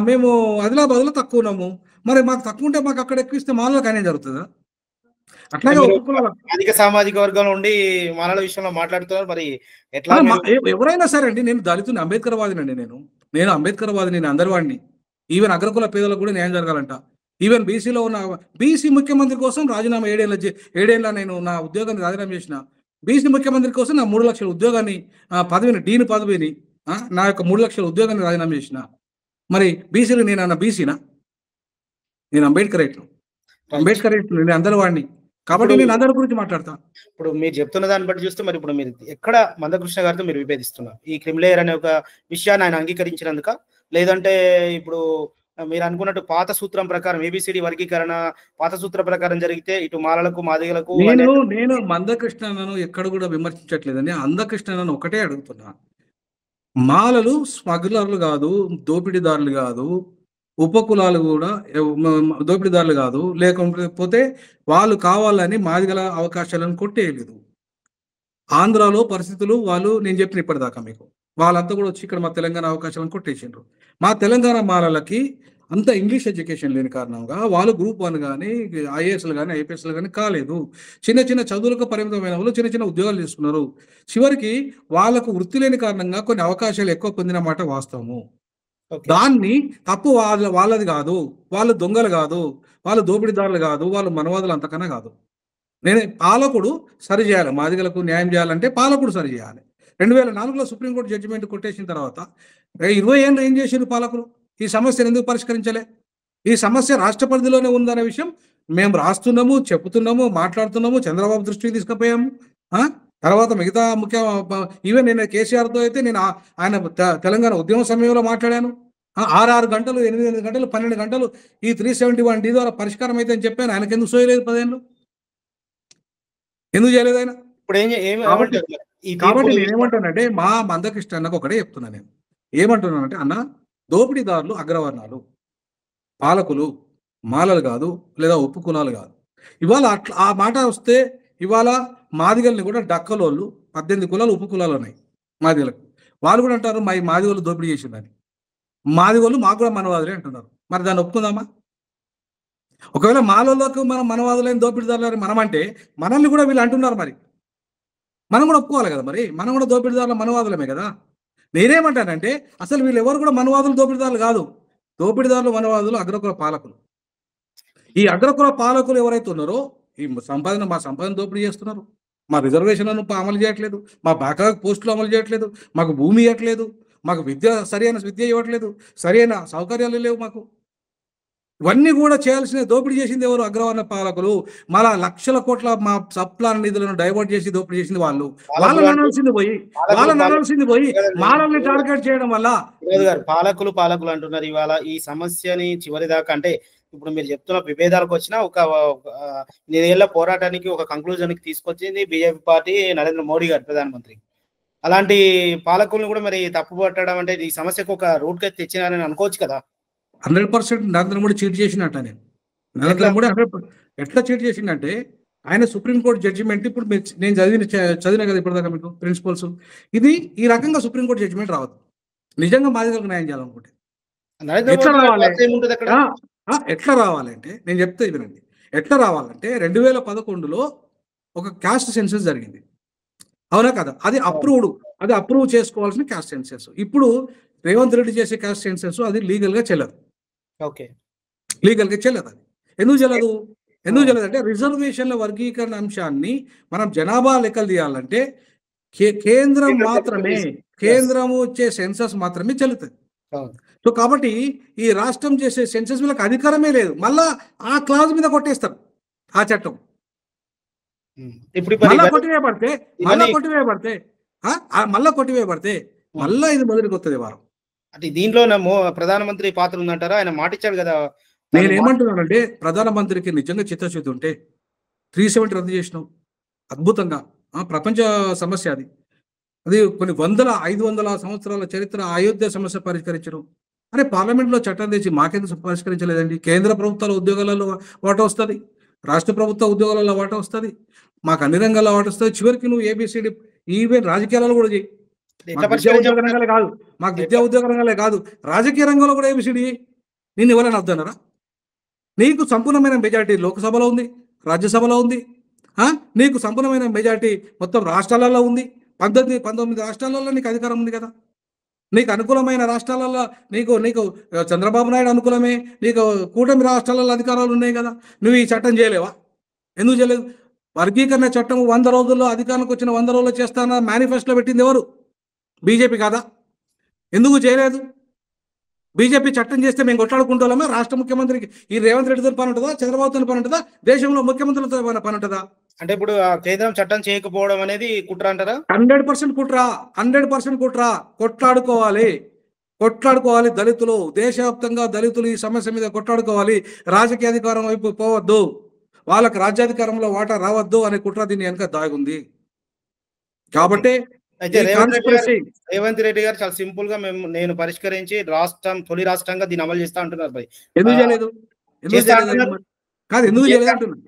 మేము ఆదిలాబాద్లో తక్కువ ఉన్నాము, మరి మాకు తక్కువ ఉంటే మాకు అక్కడ ఎక్కువ ఇస్తే మాలో కానీ జరుగుతుందా? అట్లాగే అధిక సామాజిక వర్గంలో ఉండి మానవుల విషయంలో మాట్లాడుతున్నారు. మరి ఎట్లా? ఎవరైనా సరే అండి, నేను దళితుని, అంబేద్కర్ వాదినండి. నేను అంబేద్కర్ వాదిని, నేను అందరి వాడిని. ఈవెన్ అగ్రకుల పేదలకు కూడా న్యాయం జరగాలంట. ఈవెన్ బీసీలో ఉన్న బీసీ ముఖ్యమంత్రి కోసం రాజీనామా 7 ఏళ్ళ నేను నా ఉద్యోగాన్ని రాజీనామా చేసిన. బీసీ ముఖ్యమంత్రి కోసం నా 3 లక్షల ఉద్యోగాన్ని, పదవిని, డీన్ పదవిని, నా యొక్క 3 లక్షల ఉద్యోగాన్ని రాజీనామా చేసిన. మరి బీసీలు నేను బీసీనా? నేను అంబేద్కర్ నేను అందరి వాడిని. కాబట్టి నేను అందరి గురించి మాట్లాడతా. ఇప్పుడు మీరు చెప్తున్న దాన్ని బట్టి చూస్తే మరి ఇప్పుడు మీరు ఎక్కడ మందకృష్ణ గారితో మీరు విభేదిస్తున్నారు? ఈ క్రిమిలేయర్ అనే ఒక విషయాన్ని ఆయన అంగీకరించినందుక, లేదంటే ఇప్పుడు మీరు అనుకున్నట్టు పాత సూత్రం ప్రకారం ఏబిసిడి వర్గీకరణ పాత సూత్రం ప్రకారం జరిగితే ఇటు మాలలకు, మాదిగలకు? నేను మందకృష్ణను ఎక్కడ కూడా విమర్శించట్లేదండి. అందకృష్ణను ఒకటే అడుగుతున్నా, మాలలు స్మగ్లర్లు కాదు, దోపిడీదారులు కాదు, ఉపకులాలు కూడా దోపిడీదారులు కాదు, లేకపోతే వాళ్ళు కావాలని మాదిగల అవకాశాలను కొట్టేయలేదు. ఆంధ్రాలో పరిస్థితులు నేను చెప్పిన ఇప్పటిదాకా మీకు, వాళ్ళంతా కూడా వచ్చి ఇక్కడ మా తెలంగాణ అవకాశాలను కొట్టేసిండ్రు. మా తెలంగాణ మాలలకి అంత ఇంగ్లీష్ ఎడ్యుకేషన్ లేని కారణంగా వాళ్ళు గ్రూప్ 1 కానీ, ఐఏఎస్లు కానీ, ఐపీఎస్లు కానీ కాలేదు. చిన్న చదువులకు పరిమితమైన వాళ్ళు చిన్న ఉద్యోగాలు తీసుకున్నారు. చివరికి వాళ్ళకు వృత్తి లేని కారణంగా కొన్ని అవకాశాలు ఎక్కువ పొందిన మాట వాస్తవము. దాన్ని తప్పు వాళ్ళది కాదు, వాళ్ళు దొంగలు కాదు, వాళ్ళు దోపిడీదారులు కాదు, వాళ్ళు మనవాదులు అంతకన్నా కాదు. పాలకుడు సరి చేయాలి, మాదిగలకు న్యాయం చేయాలంటే పాలకుడు సరి చేయాలి. 2004లో సుప్రీంకోర్టు జడ్జిమెంట్ కొట్టేసిన తర్వాత 20 ఏళ్ళు ఏం చేసారు పాలకులు? ఈ సమస్యను ఎందుకు పరిష్కరించలే? ఈ సమస్య రాష్ట్ర పరిధిలోనే ఉందనే విషయం మేము రాస్తున్నాము, చెప్తున్నాము, మాట్లాడుతున్నాము, చంద్రబాబు దృష్టికి తీసుకుపోయాము. తర్వాత మిగతా ఈవెన్ నేను కేసీఆర్తో అయితే నేను ఆయన తెలంగాణ ఉద్యమ సమయంలో మాట్లాడాను. 6 గంటలు 8 గంటలు 12 గంటలు ఈ 371D ద్వారా పరిష్కారం అయితే అని చెప్పాను. ఆయనకి ఎందుకు సోయలేదు 10 ఏళ్ళు? ఎందుకు చేయలేదు ఆయన? ఇప్పుడు కాబట్టి ఈ కాబట్టి తీర్పులు నేనేమంటానంటే మా మందకృష్ణ అన్నకు ఒకటే చెప్తున్నా నేను. ఏమంటున్నానంటే అన్న, దోపిడీదారులు అగ్రవర్ణాలు, పాలకులు మాలలు కాదు, లేదా ఉప్పు కులాలు కాదు. ఇవాళ అట్లా ఆ మాట వస్తే ఇవాళ మాదిగల్ని కూడా డక్కలోళ్ళు 18 కులాలు ఉప్పు కులాలు ఉన్నాయి మాదిగలకు. వాళ్ళు కూడా అంటారు మా మాదిగోళ్ళు దోపిడీ చేసిందని. మాదిగోళ్ళు మాకు కూడా మనవాదులే అంటున్నారు. మరి దాన్ని ఒప్పుకుందామా? ఒకవేళ మాలోళ్ళకు మనం మనవాదులైన దోపిడీదారులని మనం అంటే మనల్ని కూడా వీళ్ళు అంటున్నారు మరి. మనం కూడా ఒప్పుకోవాలి కదా మరి. మనం కూడా దోపిడీదారుల మనవాదులమే కదా. నేనేమంటానంటే అసలు వీళ్ళు ఎవరు కూడా మనవాదులు దోపిడీదారులు కాదు. దోపిడీదారులు మనవాదులు అగ్రకుల పాలకులు. ఈ అగ్రకుల పాలకులు ఎవరైతే ఉన్నారో ఈ మా సంపాదన దోపిడీ చేస్తున్నారు. మా రిజర్వేషన్లను అమలు చేయట్లేదు, మా బ్యాక్లాగ్ పోస్టులు అమలు చేయట్లేదు, మాకు భూమి ఇవ్వట్లేదు, మాకు సరైన విద్య ఇవ్వట్లేదు, సరైన సౌకర్యాలు లేవు మాకు. ఇవన్నీ కూడా చేయాల్సిన దోపిడీ చేసింది ఎవరు? అగ్రవర్ణ పాలకులు. మళ్ళా లక్షల కోట్ల మా సప్లాన్ నిధులను డైవర్ట్ చేసి దోపిడీ చేసింది వాళ్ళు. వాళ్ళని అనాల్సింది పోయి మానవుల్ని టార్గెట్ చేయడం వల్ల పాలకులు అంటున్నారు. ఇవాళ ఈ సమస్యని చివరి దాకా అంటే ఇప్పుడు మీరు చెప్తున్న విభేదాలకు వచ్చిన ఒక 8 ఏళ్ల పోరాటానికి ఒక కంక్లూజన్కి తీసుకొచ్చింది బీజేపీ పార్టీ, నరేంద్ర మోడీ గారు ప్రధానమంత్రి. అలాంటి పాలకులను కూడా మరి తప్పు పట్టడం అంటే ఈ సమస్యకు ఒక రూట్ కి తెచ్చినారని అనుకోవచ్చు కదా. 100% నరేంద్ర మోడీ చీట్ చేసినట్ట. నేను నరేంద్ర మోడీ 100% ఎట్లా చీట్ చేసిందంటే ఆయన సుప్రీంకోర్టు జడ్జిమెంట్ ఇప్పుడు నేను చదివిన కదా ఇప్పటిదాకా మీకు ప్రిన్సిపల్స్. ఇది ఈ రకంగా సుప్రీంకోర్టు జడ్జిమెంట్ రావద్దు. నిజంగా బాధితులకు న్యాయం చేయాలనుకుంటే ఎట్లా రావాలంటే నేను చెప్తే వినండి. ఎట్లా రావాలంటే 2011లో ఒక క్యాస్ట్ సెన్సస్ జరిగింది, అవునా కదా? అది అప్రూవ్ చేసుకోవాల్సిన క్యాస్ట్ సెన్సస్. ఇప్పుడు రేవంత్ రెడ్డి చేసే క్యాస్ట్ సెన్సస్ అది లీగల్ గా చెల్లదు. లీగల్గా చెల్లదు. అది ఎందుకు చెల్లదు అంటే రిజర్వేషన్ల వర్గీకరణ అంశాన్ని మనం జనాభా లెక్కలు తీయాలంటే కేంద్రము వచ్చే సెన్సస్ మాత్రమే చెల్లుతుంది. సో కాబట్టి ఈ రాష్ట్రం చేసే సెన్సస్ వీళ్ళకి అధికారమే లేదు. మళ్ళా ఆ క్లాజ్ మీద కొట్టేస్తారు ఆ చట్టం. మళ్ళా కొట్టివేయబడితే మళ్ళా ఇది మొదటికి వస్తుంది వారం. అంటే దీంట్లో ప్రధానమంత్రి పాత్ర ఉందంటారా? ఆయన మాటిచ్చాడు కదా. నేనేమంటున్నానంటే ప్రధానమంత్రికి నిజంగా చిత్తశుద్ధి ఉంటే 370 రద్దు చేసినావు అద్భుతంగా. ప్రపంచ సమస్య అది కొన్ని 500 సంవత్సరాల చరిత్ర. అయోధ్య సమస్య పరిష్కరించరు అనే పార్లమెంట్లో చట్టం తెచ్చి మాకెందుకు పరిష్కరించలేదండి? కేంద్ర ప్రభుత్వాల ఉద్యోగాలలో వాటా వస్తుంది, రాష్ట్ర ప్రభుత్వ ఉద్యోగాలలో వాటా వస్తుంది, మాకు అన్ని రంగాల్లో వాటా వస్తుంది. చివరికి నువ్వు ఏబిసిడి ఈవెన్ రాజకీయాలలో కూడా చేయి. విద్యా ఉద్యోగ రంగాలే కాదు రాజకీయ రంగంలో కూడా ఏబిసిడి. నేను ఎవరైనా వద్దన్నారా? నీకు సంపూర్ణమైన మెజార్టీ లోక్సభలో ఉంది, రాజ్యసభలో ఉంది, నీకు సంపూర్ణమైన మెజార్టీ మొత్తం రాష్ట్రాలలో ఉంది. 19 రాష్ట్రాలలో నీకు అధికారం ఉంది కదా. నీకు అనుకూలమైన రాష్ట్రాలలో నీకు చంద్రబాబు నాయుడు అనుకూలమే, నీకు కూటమి రాష్ట్రాలలో అధికారాలు ఉన్నాయి కదా. నువ్వు ఈ చట్టం చేయలేవా? ఎందుకు చేయలేదు? వర్గీకరణ చట్టం 100 రోజుల్లో అధికారానికి వచ్చిన 100 రోజుల్లో చేస్తాన మేనిఫెస్టోలో పెట్టింది ఎవరు? బీజేపీ కాదా? ఎందుకు చేయలేదు? బీజేపీ చట్టం చేస్తే మేము కొట్లాడుకుంటామే. రాష్ట్ర ముఖ్యమంత్రికి ఈ రేవంత్ రెడ్డితో పని ఉంటుందా, చంద్రబాబుతో పని ఉంటుందా, దేశంలో ముఖ్యమంత్రులతో పని ఉంటుందా? అంటే ఇప్పుడు కేంద్రం చట్టం చేయకపోవడం అనేది కుట్ర అంటారా? 100% కుట్ర. కొట్లాడుకోవాలి దళితులు, దేశవ్యాప్తంగా దళితులు ఈ సమస్య మీద కొట్లాడుకోవాలి. రాజకీయ అధికారం వైపు పోవద్దు, వాళ్ళకి రాజ్యాధికారంలో వాటా రావద్దు అనే కుట్ర దీని వెనక దాగుంది. కాబట్టి రేవంత్ రెడ్డి గారు చాలా సింపుల్ గా నేను పరిష్కరించి తొలి రాష్ట్రంగా దీన్ని అమలు చేస్తా అంటున్నారు. ఎందుకు చేయలేదు అంటున్నాడు.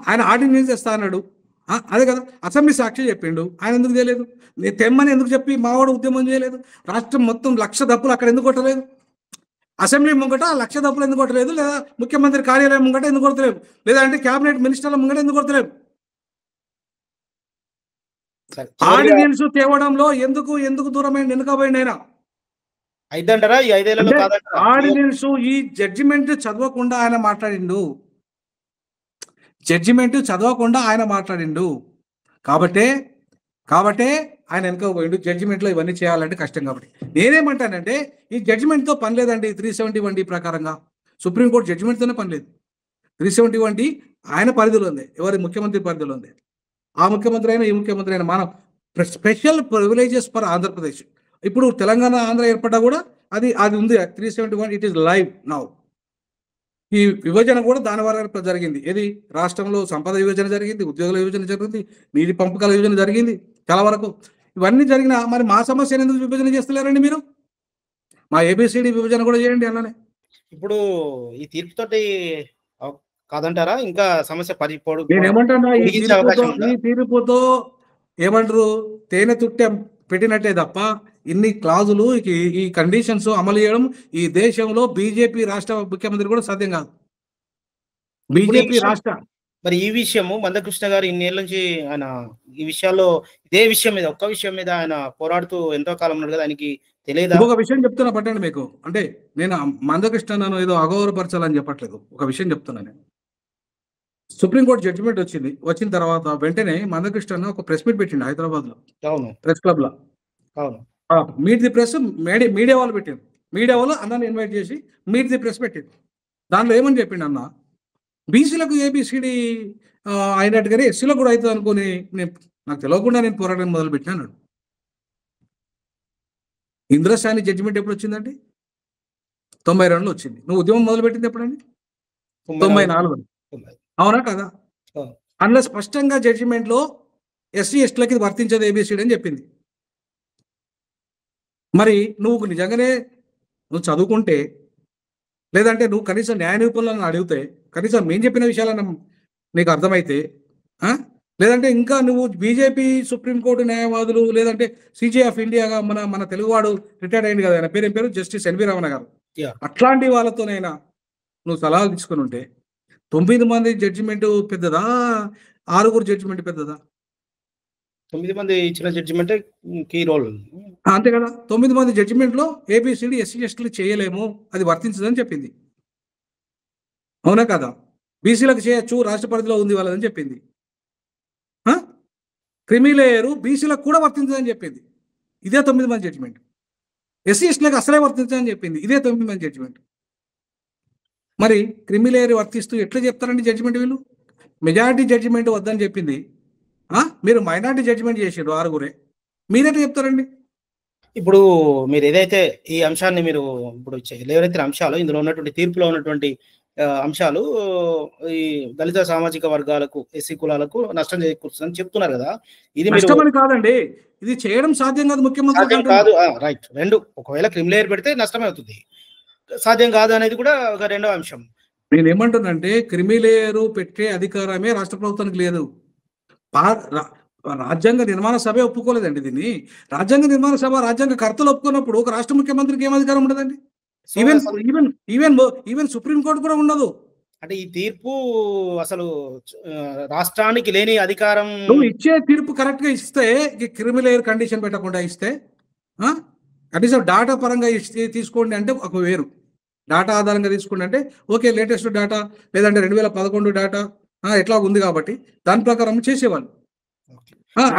ఆయన ఆర్డినెన్స్ చేస్తా అన్నాడు, అదే కదా. అసెంబ్లీ సాక్షి చెప్పిండు, ఆయన ఎందుకు చేయలేదు? తెమ్మని ఎందుకు చెప్పి మావాడు ఉద్యమం చేయలేదు? రాష్ట్రం మొత్తం 1,00,000 దప్పులు అక్కడ ఎందుకు కొట్టలేదు? అసెంబ్లీ ముంగట 1,00,000 దప్పులు ఎందుకు కొట్టలేదు? లేదా ముఖ్యమంత్రి కార్యాలయం ముంగట ఎందుకు కొడతలేవు? లేదా అంటే క్యాబినెట్ మినిస్టర్ల ముంగట ఎందుకు కొడతలేవు? ఆర్డినెన్స్ తేవడంలో ఎందుకు దూరమైన వెనుకబోయింది ఆయన? ఆర్డినెన్స్ ఈ జడ్జిమెంట్ చదవకుండా ఆయన మాట్లాడిండు. కాబట్టే ఆయన వెనుక పోయిండు. జడ్జిమెంట్లో ఇవన్నీ చేయాలంటే కష్టం. కాబట్టి నేనేమంటానంటే ఈ జడ్జిమెంట్తో పని లేదండి. 371D ప్రకారంగా సుప్రీంకోర్టు జడ్జిమెంట్తోనే పని లేదు. 371D ఆయన పరిధిలో ఉంది, ఎవరి ముఖ్యమంత్రి పరిధిలో ఉంది. ఆ ముఖ్యమంత్రి అయినా ఈ ముఖ్యమంత్రి అయినా మనం స్పెషల్ ప్రివిలేజెస్ ఫర్ ఆంధ్రప్రదేశ్. ఇప్పుడు తెలంగాణ ఆంధ్ర ఏర్పడ్డా కూడా అది అది ఉంది 371 ఇట్ ఈస్ లైవ్ నౌ. ఈ విభజన కూడా దాని వల్ల జరిగింది. ఏది రాష్ట్రంలో సంపద విభజన జరిగింది, ఉద్యోగుల విభజన జరిగింది, నీటి పంపకాల విభజన జరిగింది చాలా వరకు. ఇవన్నీ జరిగిన మరి మా సమస్యను ఎందుకు విభజన చేస్తలేరండి మీరు? మా ఏబిసిడి విభజన కూడా చేయండి అలానే. ఇప్పుడు ఈ తీర్పుతోటి కాదంటారా? ఇంకా సమస్య నేను ఏమంటున్నా, అవకాశం ఈ తీర్పుతో ఏమంటారు, తేనె తుట్టె పెట్టినట్టే తప్ప ఇన్ని క్లాజులు ఈ కండిషన్స్ అమలు చేయడం ఈ దేశంలో బీజేపీ రాష్ట్ర ముఖ్యమంత్రి కూడా సాధ్యం కాదు. బీజేపీ రాష్ట్ర మరి ఈ విషయము మందకృష్ణ గారు ఇన్నేళ్ళ నుంచి ఆయన ఈ విషయాల్లో ఇదే విషయం మీద ఒక్క విషయం మీద ఆయన పోరాడుతూ ఎంతో కాలం ఉన్నాడు కదా, ఆయనకి తెలియదా? ఒక విషయం చెప్తున్నా పట్టండి మీకు. అంటే నేను మందకృష్ణ నన్ను ఏదో అగౌరవపరచాలని చెప్పట్లేదు, ఒక విషయం చెప్తున్నా. నేను సుప్రీంకోర్టు జడ్జిమెంట్ వచ్చిన తర్వాత వెంటనే మందకృష్ణ ఒక ప్రెస్ మీట్ పెట్టిండు హైదరాబాద్ లో. అవును, ప్రెస్ క్లబ్ లో. అవును, మీట్ ది ప్రెస్ మీడియా వాళ్ళు పెట్టారు. మీడియా వాళ్ళు అన్నని ఇన్వైట్ చేసి మీట్ ది ప్రెస్ పెట్టింది. దాంట్లో ఏమని చెప్పిండు అన్న, బీసీలకు ఏబిసిడి అయినట్టుగానే ఎస్సీలో కూడా అవుతుంది అనుకుని నాకు తెలియకుండా నేను పోరాటం మొదలు పెట్టినాను. ఇంద్రశాని జడ్జిమెంట్ ఎప్పుడు వచ్చిందండి? 92లో వచ్చింది. నువ్వు ఉద్యమం మొదలు పెట్టింది ఎప్పుడండి? 94. అవునా కదా? అందులో స్పష్టంగా జడ్జిమెంట్లో ఎస్సీ ఎస్టీలకి ఇది వర్తించదు ఏబిసిడి అని చెప్పింది. మరి నువ్వు నిజంగానే నువ్వు చదువుకుంటే, లేదంటే నువ్వు కనీసం న్యాయ నిపుణులను అడిగితే, కనీసం మేము చెప్పిన విషయాలను నీకు అర్థమైతే, లేదంటే ఇంకా నువ్వు బీజేపీ సుప్రీంకోర్టు న్యాయవాదులు, లేదంటే సిజే ఆఫ్ ఇండియాగా మన తెలుగువాడు రిటైర్డ్ అయింది కదా, ఆయన పేరు జస్టిస్ ఎన్వి రమణ గారు, అట్లాంటి వాళ్ళతోనైనా నువ్వు సలహాలు తీసుకుని ఉంటే 9 మంది జడ్జిమెంట్ పెద్దదా, 6 జడ్జిమెంట్ పెద్దదా? 9 మంది ఇచ్చిన జడ్జిమెంటే కీ రోల్. అంతే కదా. 9 మంది జడ్జిమెంట్లో ఏబిసిడి ఎస్సీ ఎస్టీలు చేయలేము, అది వర్తించదని చెప్పింది. అవునా కదా? బీసీలకు చేయొచ్చు, రాష్ట్ర పరిధిలో ఉంది వాళ్ళని చెప్పింది. క్రిమిలేయరు బీసీలకు కూడా వర్తించదని చెప్పింది. ఇదే 9 మంది జడ్జిమెంట్. ఎస్సీ ఎస్టీలకు అసలే వర్తించదని చెప్పింది. ఇదే 9 మంది జడ్జిమెంట్. మరి క్రిమిలేయర్ వర్తిస్తూ ఎట్లా చెప్తారండి జడ్జిమెంట్ వీళ్ళు? మెజారిటీ జడ్జిమెంట్ వద్దని చెప్పింది, మీరు మైనారిటీ జడ్జిమెంట్ చేసారు 6. మీరెట్లా చెప్తారండి? ఇప్పుడు మీరు ఏదైతే ఈ అంశాన్ని మీరు ఇప్పుడు లేవనెత్తిన అంశాలు, ఇందులో ఉన్నటువంటి తీర్పులో ఉన్నటువంటి అంశాలు ఈ దళిత సామాజిక వర్గాలకు, ఎస్సీ కులాలకు నష్టం చేకూరుతుందని చెప్తున్నారు కదా. ఇది నష్టమని కాదండి, ఇది చేయడం సాధ్యం కాదు. ముఖ్యమంత్రి కాదు, రైట్. రెండు, ఒకవేళ క్రిమిలేయర్ పెడితే నష్టమే అవుతుంది, సాధ్యం కాదు అనేది కూడా ఒక రెండో అంశం. నేను ఏమంటున్నానంటే, క్రిమిలేయరు పెట్టే అధికారమే రాష్ట్ర ప్రభుత్వానికి లేదు. రాజ్యాంగ నిర్మాణ సభ ఒప్పుకోలేదండి దీన్ని. రాజ్యాంగ నిర్మాణ సభ రాజ్యాంగ కర్తలు ఒప్పుకున్నప్పుడు ఒక రాష్ట్ర ముఖ్యమంత్రికి ఏం అధికారం ఉండదండి? ఈవెన్ సుప్రీంకోర్టు కూడా ఉండదు. అంటే ఈ తీర్పు అసలు రాష్ట్రానికి లేని అధికారం. నువ్వు ఇచ్చే తీర్పు కరెక్ట్ గా ఇస్తే, క్రిమిలేయర్ కండిషన్ పెట్టకుండా ఇస్తే, కనీసం డాటా పరంగా తీసుకోండి అంటే ఒక వేరు, డాటా ఆధారంగా తీసుకోండి అంటే ఓకే, లేటెస్ట్ డాటా లేదంటే 2011 డాటా ఎట్లా ఉంది కాబట్టి దాని ప్రకారం చేసేవాళ్ళు.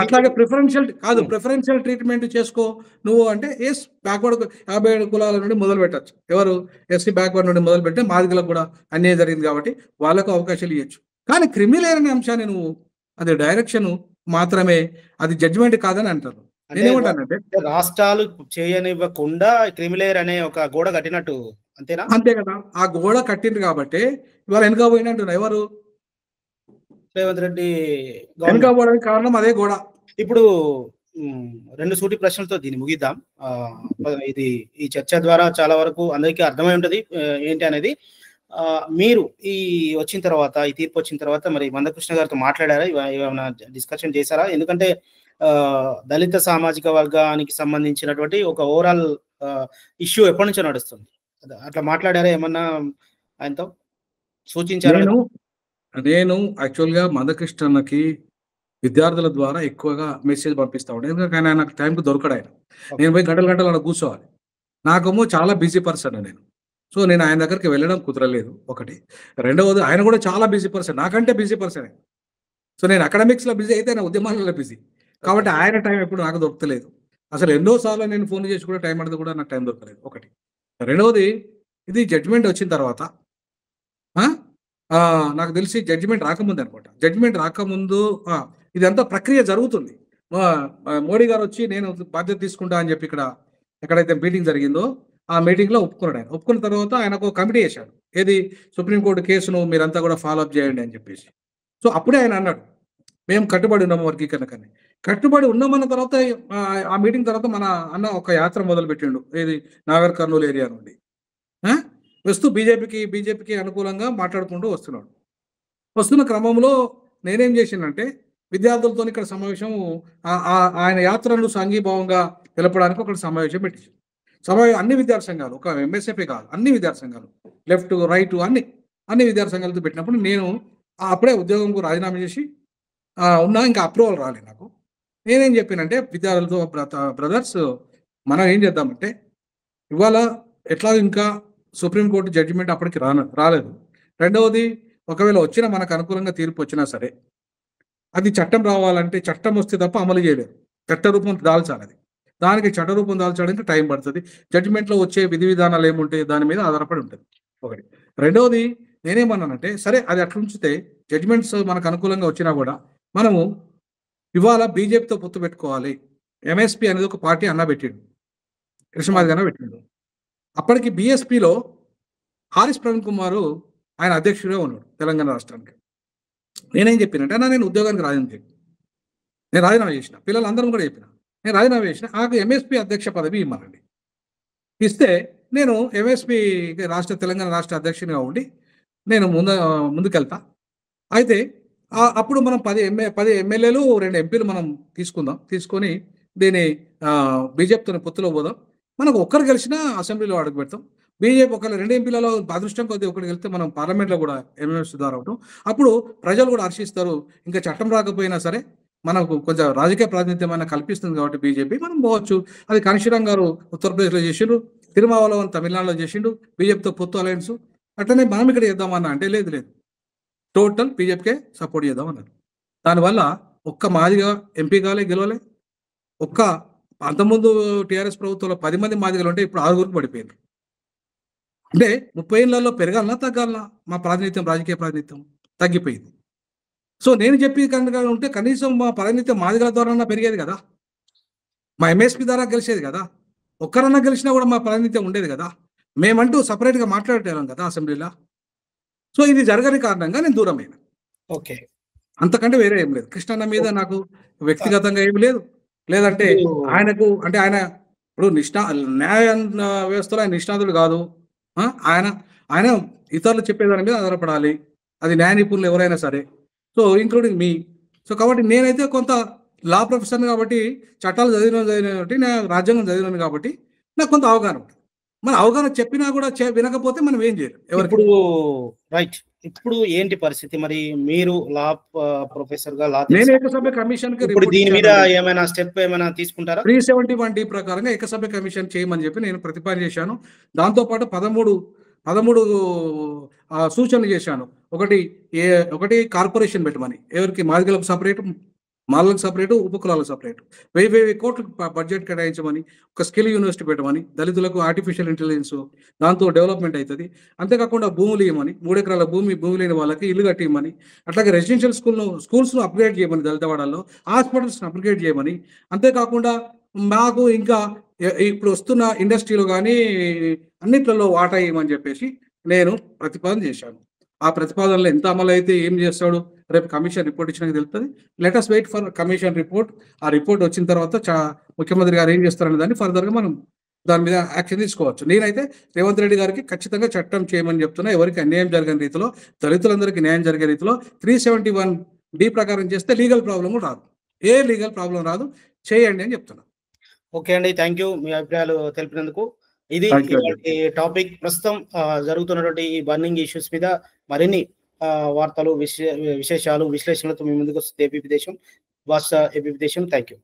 అట్లాగే ప్రిఫరెన్షియల్ ట్రీట్మెంట్ చేసుకో నువ్వు అంటే ఎస్ బ్యాక్వర్డ్ 57 కులాల నుండి మొదలు పెట్టచ్చు. ఎవరు? ఎస్సీ బ్యాక్వర్డ్ నుండి మొదలు పెడితే మాదిగలకు కూడా అన్యాయం జరిగింది కాబట్టి వాళ్ళకు అవకాశాలు ఇవ్వచ్చు. కానీ క్రిమిలేయర్ అనే అంశాన్ని నువ్వు అది డైరెక్షన్ మాత్రమే, అది జడ్జిమెంట్ కాదని అంటారు. నేనేమంటానంటే, రాష్ట్రాలు చేయనివ్వకుండా క్రిమిలేయర్ అనే ఒక గోడ కట్టినట్టు, అంతేనా? అంతే కదా. ఆ గోడ కట్టింది కాబట్టి ఇవాళ వెనుక పోయినట్టు ఎవరు? రేవంత్ రెడ్డి వెనుక పోవడానికి కారణం అదే గోడ. ఇప్పుడు 2 సూటి ప్రశ్నలతో దీన్ని ముగిద్దాం. ఇది ఈ చర్చ ద్వారా చాలా వరకు అందరికీ అర్థమై ఉంటది ఏంటి అనేది. మీరు ఈ వచ్చిన తర్వాత, ఈ తీర్పు వచ్చిన తర్వాత మరి మందకృష్ణ గారితో మాట్లాడారా? ఏమైనా డిస్కషన్ చేశారా? ఎందుకంటే దళిత సామాజిక వర్గానికి సంబంధించినటువంటి ఒక ఓవరాల్ ఇష్యూ ఎప్పటి నుంచో నడుస్తుంది. అట్లా మాట్లాడారా? ఏమన్నా ఆయనతో సూచించారా? నేను యాక్చువల్గా మందకృష్ణకి విద్యార్థుల ద్వారా ఎక్కువగా మెసేజ్ పంపిస్తా ఉంటాను. ఎందుకంటే ఆయన నాకు టైంకి దొరకడు. ఆయన నేను పోయి గంటలు అలా కూర్చోవాలి. నాకేమో చాలా బిజీ పర్సన్ నేను. సో నేను ఆయన దగ్గరికి వెళ్ళడం కుదరలేదు ఒకటి. రెండవది, ఆయన కూడా చాలా బిజీ పర్సన్, నాకంటే బిజీ పర్సనే. సో నేను అకాడమిక్స్లో బిజీ అయితే ఆయన ఉద్యమాలలో బిజీ కాబట్టి ఆయన టైం ఎప్పుడు నాకు దొరకలేదు. అసలు ఎన్నోసార్లు నేను ఫోన్ చేసి కూడా టైం అడిగితే కూడా నాకు టైం దొరకలేదు ఒకటి. రెండవది, ఇది జడ్జిమెంట్ వచ్చిన తర్వాత నాకు తెలిసి జడ్జిమెంట్ రాకముందు అనుకుంటా, జడ్జిమెంట్ రాకముందు ఇదంతా ప్రక్రియ జరుగుతుంది. మోడీ గారు వచ్చి నేను బాధ్యత తీసుకుంటా అని చెప్పి ఇక్కడ ఎక్కడైతే మీటింగ్ జరిగిందో ఆ మీటింగ్‌లో ఒప్పుకున్నాడు ఆయన. ఒప్పుకున్న తర్వాత ఆయనకు ఒక కమిటీ ఏశాడు. ఏది సుప్రీంకోర్టు కేసును మీరంతా కూడా ఫాలో అప్ చేయండి అని చెప్పేసి. సో, అప్పుడే ఆయన అన్నాడు, మేము కట్టుబడి ఉన్నాము వర్గీకరణకని. కట్టుబడి ఉన్నామన్న తర్వాత ఆ మీటింగ్ తర్వాత మన అన్న ఒక యాత్ర మొదలుపెట్టిండు. ఏది నాగర్ కర్నూల్ ఏరియా నుండి. ఆ! వస్తూ బీజేపీకి అనుకూలంగా మాట్లాడుకుంటూ వస్తున్నాడు. వస్తున్న క్రమంలో నేనేం చేశానంటే, విద్యార్థులతోని ఇక్కడ సమావేశం ఆయన యాత్రను సంఘీభావంగా తెలపడానికి ఒక సమావేశం పెట్టించాం. అన్ని విద్యార్థి సంఘాలు, ఒక ఎంఎస్ఎఫ్ఏ కాదు, అన్ని విద్యార్థి సంఘాలు, లెఫ్ట్, రైట్ అన్ని విద్యార్థి సంఘాలతో పెట్టినప్పుడు నేను అప్పుడే ఉద్యోగంకు రాజీనామా చేసి ఉన్నా. ఇంకా అప్రూవల్ రాలేదు నాకు. నేనేం చెప్పానంటే విద్యార్థులతో, బ్రదర్స్ మనం ఏం చేద్దామంటే, ఇవాళ ఎట్లాగో ఇంకా సుప్రీంకోర్టు జడ్జిమెంట్ అప్పటికి రాలేదు. రెండవది, ఒకవేళ వచ్చినా మనకు అనుకూలంగా తీర్పు వచ్చినా సరే, అది చట్టం రావాలంటే చట్టం వస్తే తప్ప అమలు చేయలేరు. చట్టరూపం దాల్చాలి అది. దానికి చట్టరూపం దాల్చడానికి టైం పడుతుంది. జడ్జిమెంట్‌లో వచ్చే విధి విధానాలు ఏముంటాయి దాని మీద ఆధారపడి ఉంటుంది. ఒకటి. రెండవది, నేనేమన్నానంటే, సరే అది అట్లుంచితే జడ్జిమెంట్స్ మనకు అనుకూలంగా వచ్చినా కూడా మనము ఇవాళ బీజేపీతో పొత్తు పెట్టుకోవాలి. ఎంఎస్‌పీ అనేది ఒక పార్టీ అన్న పెట్టిండు. కృష్ణమాదిగ అన్న పెట్టిండు. అప్పటికి బీఎస్పీలో హారిస్ ప్రవీణ్ కుమార్ ఆయన అధ్యక్షుడిగా ఉన్నాడు తెలంగాణ రాష్ట్రానికి. నేనేం చెప్పానంటే, అన్న నేను ఉద్యోగానికి నేను రాజీనామా చేసిన. పిల్లలందరం కూడా చెప్పిన. నేను రాజీనామా చేసిన. నాకు ఎంఎస్‌పీ అధ్యక్ష పదవి ఇమ్మనండి. ఇస్తే నేను ఎంఎస్‌పీ తెలంగాణ రాష్ట్ర అధ్యక్షునిగా ఉండి నేను ముందుకెళ్తా. అయితే అప్పుడు మనం 10 ఎమ్మెల్యేలు, 2 ఎంపీలు మనం తీసుకుందాం. తీసుకొని దీన్ని బీజేపీతోని పొత్తులో పోదాం. మనకు ఒక్కరు గెలిచినా అసెంబ్లీలో అడుగుపెడతాం. బీజేపీ ఒకవేళ 2 ఎంపీలలో అదృష్టం కొద్దీ ఒకటి గెలిస్తే మనం పార్లమెంట్‌లో కూడా ఎంఎంఎస్ ద్వారా ఉంటాం. అప్పుడు ప్రజలు కూడా హర్షిస్తారు. ఇంకా చట్టం రాకపోయినా సరే మనకు కొంచెం రాజకీయ ప్రాతినిధ్యం అయినా కల్పిస్తుంది కాబట్టి బీజేపీ మనం పోవచ్చు. అది కాన్షీరామ్ గారు ఉత్తరప్రదేశ్‌లో చేసిండు. తిరుమావళవన్ తమిళనాడులో చేసిండు. బీజేపీతో పొత్తు అలయన్స్. అట్లనే మనం ఇక్కడ చేద్దామన్నా అంటే లేదు టోటల్ బీజేపీకే సపోర్ట్ చేద్దామన్నారు. దానివల్ల ఒక్క మాదిగా ఎంపీ గెలవలే. అంతకుముందు టీఆర్ఎస్ ప్రభుత్వంలో 10 మంది మాదిగలు ఉంటే ఇప్పుడు 6 పడిపోయారు. అంటే 30 ఏళ్లలో పెరగాలనా తగ్గాలనా? మా ప్రాతినిధ్యం, రాజకీయ ప్రాతినిధ్యం తగ్గిపోయింది. సో నేను చెప్పి కనుక ఉంటే కనీసం మా ప్రాతినిధ్యం మాదిగల ద్వారాన్నా పెరిగేది కదా. మా ఎంఎస్పీ ద్వారా గెలిచేది కదా. ఒక్కరన్నా గెలిచినా కూడా మా ప్రాతినిధ్యం ఉండేది కదా. మేమంటూ సపరేట్‌గా మాట్లాడేటోళ్ళం కదా అసెంబ్లీలో. సో ఇది జరగని కారణంగా నేను దూరమైనా. ఓకే. అంతకంటే వేరే ఏం లేదు. కృష్ణన్న మీద నాకు వ్యక్తిగతంగా ఏమి లేదు. లేదంటే ఆయనకు అంటే ఆయన ఇప్పుడు న్యాయ వ్యవస్థలో ఆయన నిష్ణాతుడు కాదు. ఆయన ఇతరులు చెప్పేదాని మీద ఆధారపడాలి. అది న్యాయ నిపుణులు ఎవరైనా సరే. సో ఇంక్లూడింగ్ మీ. సో కాబట్టి నేనైతే కొంత లా ప్రొఫెసర్‌ని కాబట్టి చట్టాలు చదివినాను కాబట్టి, రాజ్యాంగం చదివినాను కాబట్టి నాకు కొంత అవగాహన ఉంటుంది. మన అవగాహన చెప్పినా కూడా వినకపోతే మనం ఏం చేయలేం. ఇప్పుడు రైట్. ఇప్పుడు ఏంటి పరిస్థితి? మరి మీరు లా ప్రొఫెసర్‌గా నేను ఏకసభ్య కమిషన్‌కి ఇప్పుడు దీని మీద ఏమైనా స్టెప్ ఏమైనా తీసుకుంటారా? 371D ప్రకారంగా ఏకసభ్య కమిషన్ చేయమని చెప్పి నేను ప్రతిపాదన చేశాను. దాంతో పాటు 13 సూచనలు చేశాను. ఒకటి కార్పొరేషన్ పెట్టమని. ఎవరికి మాదిగలకు సెపరేట్, మాలలకు సెపరేటు, ఉపకులాలకు సెపరేటు. 1000 కోట్లు బడ్జెట్ కేటాయించమని, ఒక స్కిల్ యూనివర్సిటీ పెట్టమని, దళితులకు ఆర్టిఫిషియల్ ఇంటెలిజెన్స్ దాంతో డెవలప్మెంట్ అవుతుంది. అంతేకాకుండా భూములు ఇవ్వమని, 3 ఎకరాల భూమి లేని వాళ్ళకి ఇల్లు కట్టిమని, అట్లాగే రెసిడెన్షియల్ స్కూల్స్‌ను అప్గ్రేడ్ చేయమని, దళితవాడల్లో హాస్పిటల్స్‌ను అప్గ్రేడ్ చేయమని, అంతేకాకుండా మాకు ఇంకా ఇప్పుడు వస్తున్న ఇండస్ట్రీలో కానీ అన్నిట్లలో వాటా ఇవ్వమని చెప్పేసి నేను ప్రతిపాదన చేశాను. ఆ ప్రతిపాదనలో ఎంత అమలు అయితే ఏం చేస్తాడు రేపు కమిషన్ రిపోర్ట్ ఇచ్చినాక తెలుస్తుంది. Let us wait for commission report. ఆ రిపోర్ట్ వచ్చిన తర్వాత ముఖ్యమంత్రి గారు ఏం చేస్తారనే దాన్ని ఫర్దర్‌గా మనం దాని మీద యాక్షన్ తీసుకోవచ్చు. నేనైతే రేవంత్ రెడ్డి గారికి ఖచ్చితంగా చట్టం చేయమని చెప్తున్నా. ఎవరికి అన్యాయం జరగని రీతిలో, దళితులందరికీ న్యాయం జరిగే రీతిలో 371D ప్రకారం చేస్తే లీగల్ ప్రాబ్లమ్ రాదు. ఏ లీగల్ ప్రాబ్లం రాదు. చేయండి అని చెప్తున్నా. ఓకే అండి. థ్యాంక్ యూ మీ అభిప్రాయాలు తెలిపినందుకు. ఇది టాపిక్. ప్రస్తుతం జరుగుతున్నటువంటి ఈ బర్నింగ్ ఇష్యూస్ మీద మరిన్ని వార్తలు, విశేషాలు, విశ్లేషణలతో మీ ముందుకు వస్తుంది ఏబీపీ దేశం. వాట్స్ ఏబీపీ దేశం. Thank you.